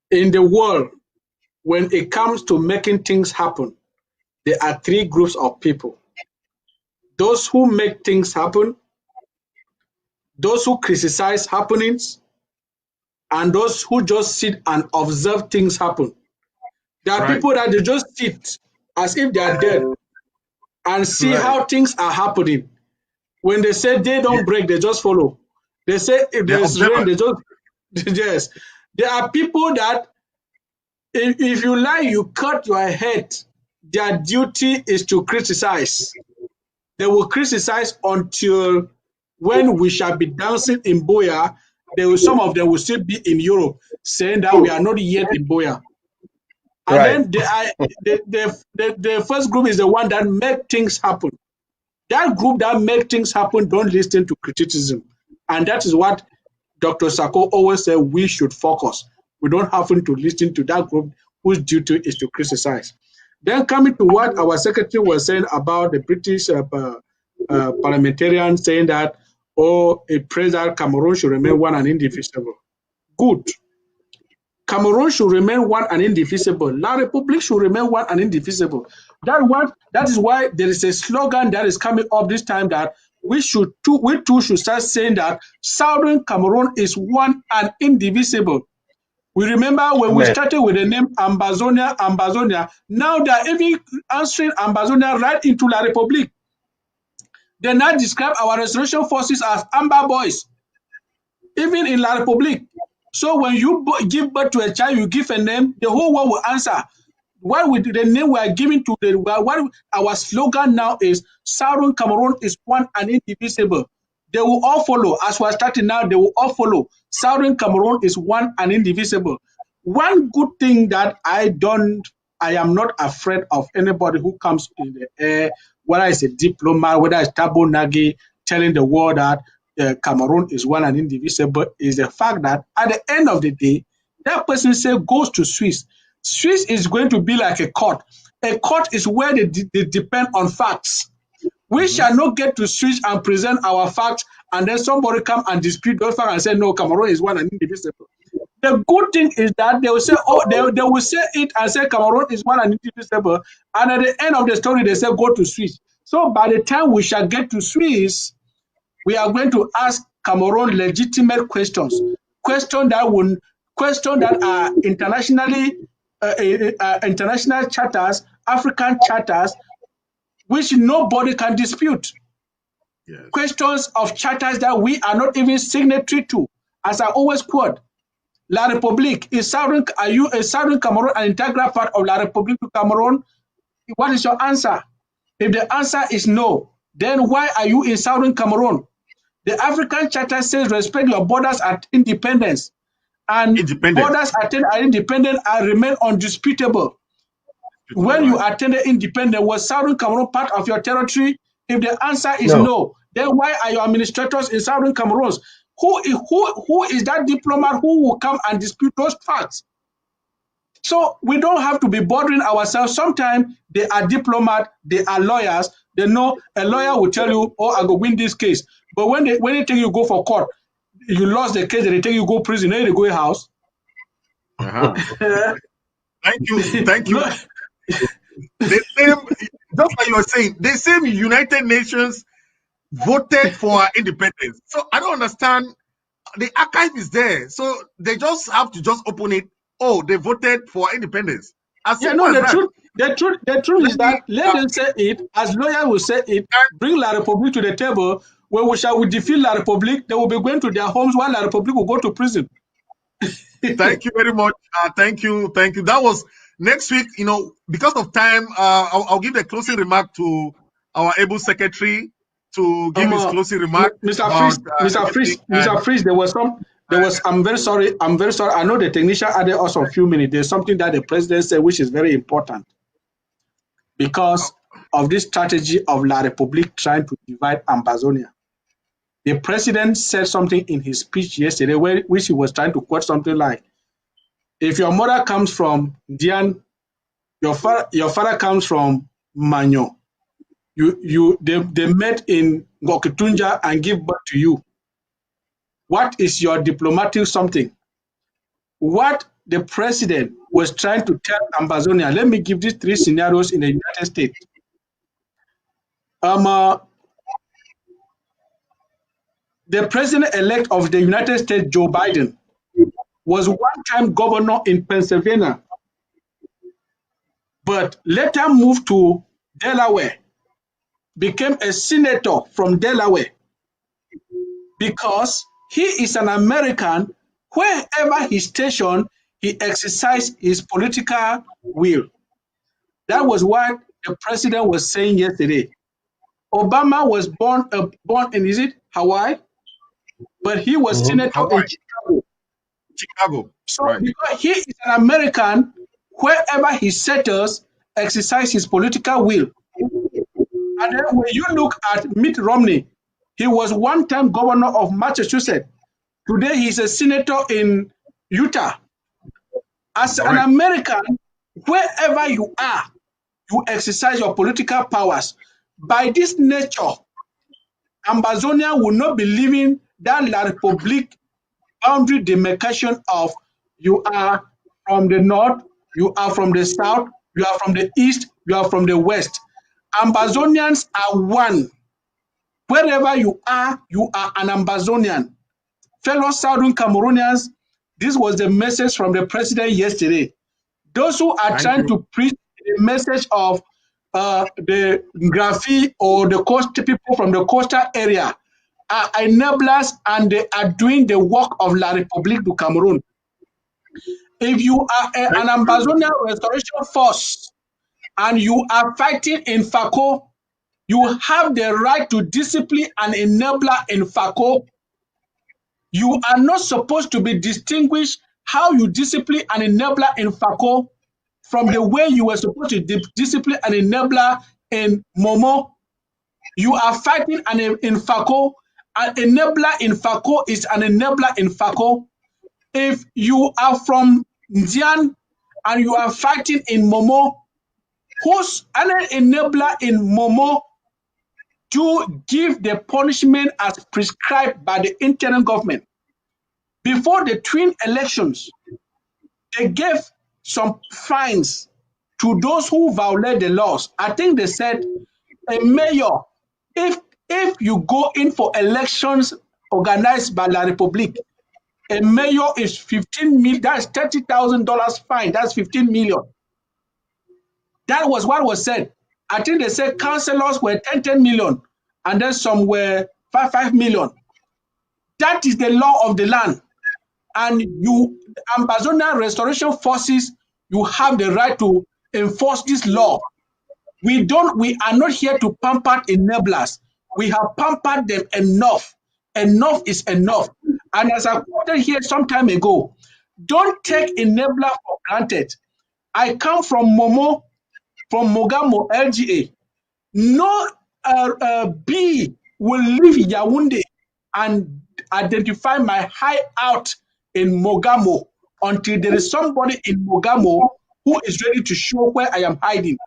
In the world, when it comes to making things happen, there are three groups of people: those who make things happen, those who criticize happenings, and those who just sit and observe things happen. There are people that they just sit as if they are dead and see how things are happening. When they say they don't break, they just follow. They say if there's rain, they just yes. There are people that if you lie, you cut your head. Their duty is to criticize. They will criticize until when we shall be dancing in Boya, some of them will still be in Europe saying that we are not yet in Boya. And then the first group is the one that make things happen. That group that make things happen don't listen to criticism. And that is what Dr. Sako always said we should focus. We don't have to listen to that group whose duty is to criticize. Then coming to what our secretary was saying about the British parliamentarian saying that, a president Cameroon should remain one and indivisible. Good. Cameroon should remain one and indivisible. La Republic should remain one and indivisible. That is why there is a slogan that is coming up this time that we too should start saying that Southern Cameroon is one and indivisible. We remember when we started with the name Ambazonia. Now they are even answering Ambazonia right into La Republic. They now describe our restoration forces as Amba boys, even in La Republic. So when you give birth to a child, you give a name, the whole world will answer. The name we are giving to our slogan now is Southern Cameroon is one and indivisible. They will all follow. As we are starting now, they will all follow. Southern Cameroon is one and indivisible. One good thing that I am not afraid of anybody who comes in the air, whether it's a diplomat, whether it's Thabo Nagi telling the world that Cameroon is one and indivisible, is the fact that at the end of the day, that person goes to Swiss. Swiss is going to be like a court. A court is where they depend on facts. We shall not get to Swiss and present our facts, and then somebody come and dispute those facts and say, no, Cameroon is one and indivisible. The good thing is that they will say, they will say it and say Cameroon is one and indivisible, and at the end of the story, they say go to Swiss. So by the time we shall get to Swiss, we are going to ask Cameroon legitimate questions that are international charters, African charters, which nobody can dispute. Yes. Questions of charters that we are not even signatory to. As I always quote, La Republique, are you a Southern Cameroon, an integral part of La Republique du Cameroon? What is your answer? If the answer is no, then why are you in Southern Cameroon? The African Charter says respect your borders at independence. And borders attained are independent and remain undisputable. When you attained independence, was Southern Cameroon part of your territory? If the answer is no, then why are your administrators in Southern Cameroon who is that diplomat who will come and dispute those facts? So we don't have to be bothering ourselves. Sometimes they are diplomats, they are lawyers. They know a lawyer will tell you, "Oh, I go win this case." But when they take you go for court, you lost the case. They take you go prison. Then they go house. Uh-huh. Thank you. No. The same, just like you were saying, the same United Nations voted for our independence. So I don't understand. The archive is there, so they just have to just open it. Oh, they voted for independence. As simple as that. The truth is that let them say it, as lawyer will say it, bring La Republique to the table, where we shall defeat La Republique, they will be going to their homes while La Republique will go to prison. Thank you very much. Thank you. That was next week, because of time, I'll give the closing remark to our able secretary to give his closing remark. Mr. Fritz, I'm very sorry. I know the technician added us a few minutes. There's something that the president said which is very important because of this strategy of La Republique trying to divide Ambazonia. The president said something in his speech yesterday which he was trying to quote something like, if your mother comes from Dian, your father comes from Manyo, they met in Ngokitunja and give birth to you. What is your diplomatic something? What the president was trying to tell Ambazonia, let me give these three scenarios in the United States. The president-elect of the United States, Joe Biden, was one-time governor in Pennsylvania, but later moved to Delaware, became a senator from Delaware, because he is an American. Wherever he's stationed, he exercised his political will. That was what the president was saying yesterday. Obama was born in, is it Hawaii? But he was senator Hawaii. in Chicago. So right. Because he is an American, wherever he settles, exercise his political will. And then when you look at Mitt Romney, he was one-time governor of Massachusetts. Today he's a senator in Utah. As an American, wherever you are, you exercise your political powers. By this nature, Ambazonia will not be living that La Republique boundary demarcation of you are from the north, you are from the south, you are from the east, you are from the west. Ambazonians are one. Wherever you are an Ambazonian. Fellow Southern Cameroonians, this was the message from the president yesterday. Those who are trying to preach the message of the Graphi or the coast people from the coastal area are enablers, and they are doing the work of La Republique du Cameroon. If you are an Ambazonian Restoration Force and you are fighting in FACO, you have the right to discipline an enabler in FACO. You are not supposed to be distinguished how you discipline an enabler in FACO from the way you were supposed to discipline an enabler in Momo. You are fighting in FACO. An enabler in FACO is an enabler in FACO. If you are from Ndian and you are fighting in Momo, who's an enabler in Momo to give the punishment as prescribed by the interim government? Before the twin elections, they gave some fines to those who violate the laws. I think they said a mayor, if you go in for elections organized by La Republique, a mayor is 15 million, that's $30,000 fine, that's 15 million. That was what was said. I think they said councillors were 10 million, and then some were 5 million. That is the law of the land. And you, Ambazonia Restoration Forces, you have the right to enforce this law. We are not here to pamper enablers. We have pampered them enough. Enough is enough. And as I quoted here some time ago, don't take enabler for granted. I come from Momo, from Mogamo, LGA. No bee will leave Yaoundé and identify my hideout in Mogamo until there is somebody in Mogamo who is ready to show where I am hiding.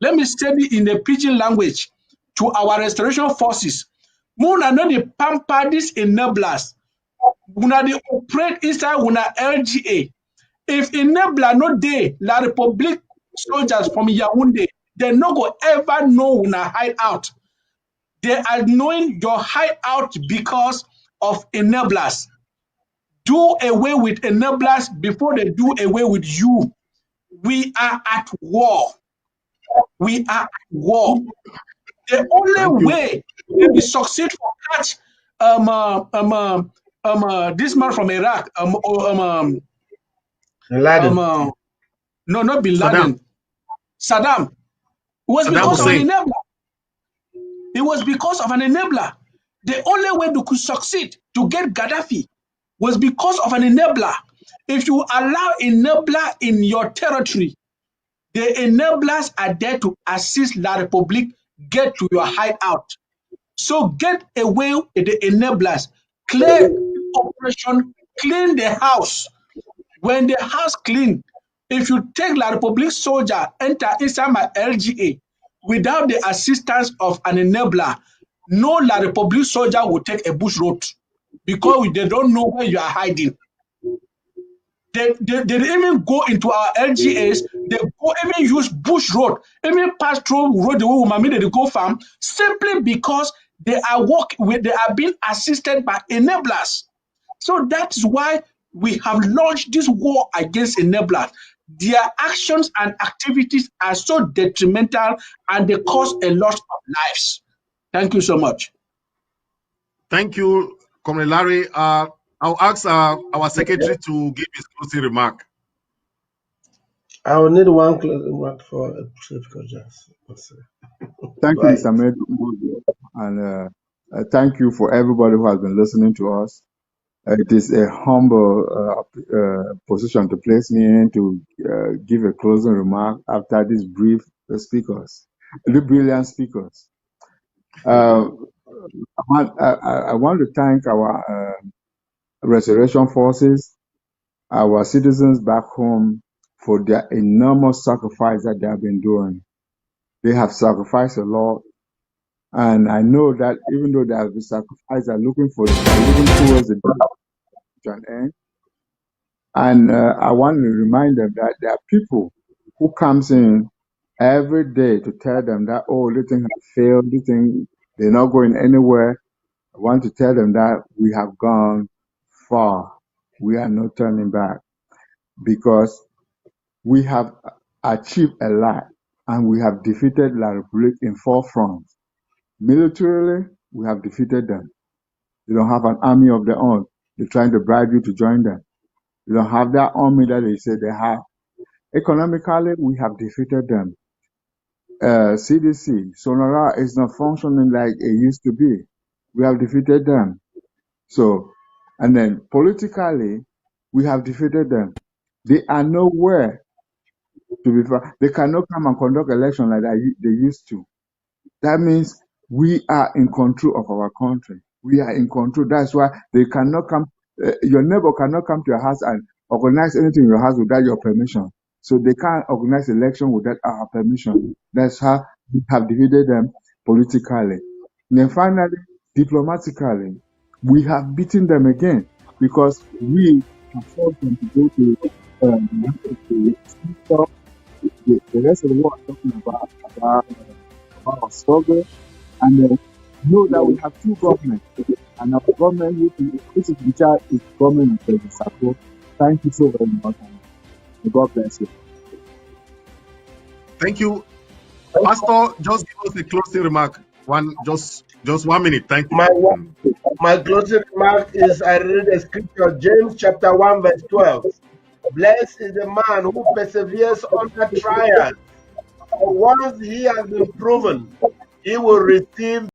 Let me say it in the pidgin language to our restoration forces. Muna no dey pamper these enablers. Una dey operate inside una LGA. If enabler no dey, La Republic soldiers from Yaoundé, they no go ever know una hideout. They are knowing your hideout because of enablers. Do away with enablers before they do away with you. We are at war. We are at war. The only way we succeed for catch this man from Iraq, Laden. no, not Bin Laden, Saddam, was Saddam because of an Hussein. enabler. It was because of an enabler. The only way they could succeed to get Gaddafi was because of an enabler. If you allow enabler in your territory, the enablers are there to assist La Republique get to your hideout. So get away with the enablers. Clear operation, clean the house. When the house clean, if you take La Republique soldier enter inside my LGA without the assistance of an enabler, no La Republique soldier will take a bush road because they don't know where you are hiding. They even go into our LGAs, they go even use bush road, even pass through road the way woman they go farm, simply because they are they are being assisted by enablers. So that's why we have launched this war against enablers. Their actions and activities are so detrimental and they cause a lot of lives. Thank you so much. Thank you, Comrade Larry. I'll ask our secretary to give his closing remark. I will need one closing remark for a just. Thank you, Mr. Misodi, and thank you for everybody who has been listening to us. It is a humble position to place me in to give a closing remark after these brief speakers, the brilliant speakers. I want to thank our restoration forces, our citizens back home for their enormous sacrifice that they have been doing. They have sacrificed a lot. And I know that even though they have been sacrificed, they're looking towards the to an end. And I want to remind them that there are people who comes in every day to tell them that, oh, this thing has failed, this thing, they're not going anywhere. I want to tell them that we have gone far. We are not turning back because we have achieved a lot and we have defeated La Republique in 4 fronts. Militarily, we have defeated them. They don't have an army of their own. They're trying to bribe you to join them. They don't have that army that they say they have. Economically, we have defeated them. CDC, Sonora is not functioning like it used to be. We have defeated them. So, and then politically, we have defeated them. They are nowhere to be found. They cannot come and conduct election like they used to. That means we are in control of our country. We are in control. That's why they cannot come. Your neighbor cannot come to your house and organize anything in your house without your permission. So they can't organize election without our permission. That's how we have defeated them politically. And then finally, diplomatically, we have beaten them again because we have forced them to go to the rest of the world talking about our struggle, and know that we have 2 governments, and our government, which is in charge, is government of President Sako. Thank you so very much, and God bless you. Thank you, Pastor. Just give us a closing remark. Just 1 minute. Thank you. My closing remark is I read the scripture, James chapter 1 verse 12. Blessed is the man who perseveres under trial. For once he has been proven, he will receive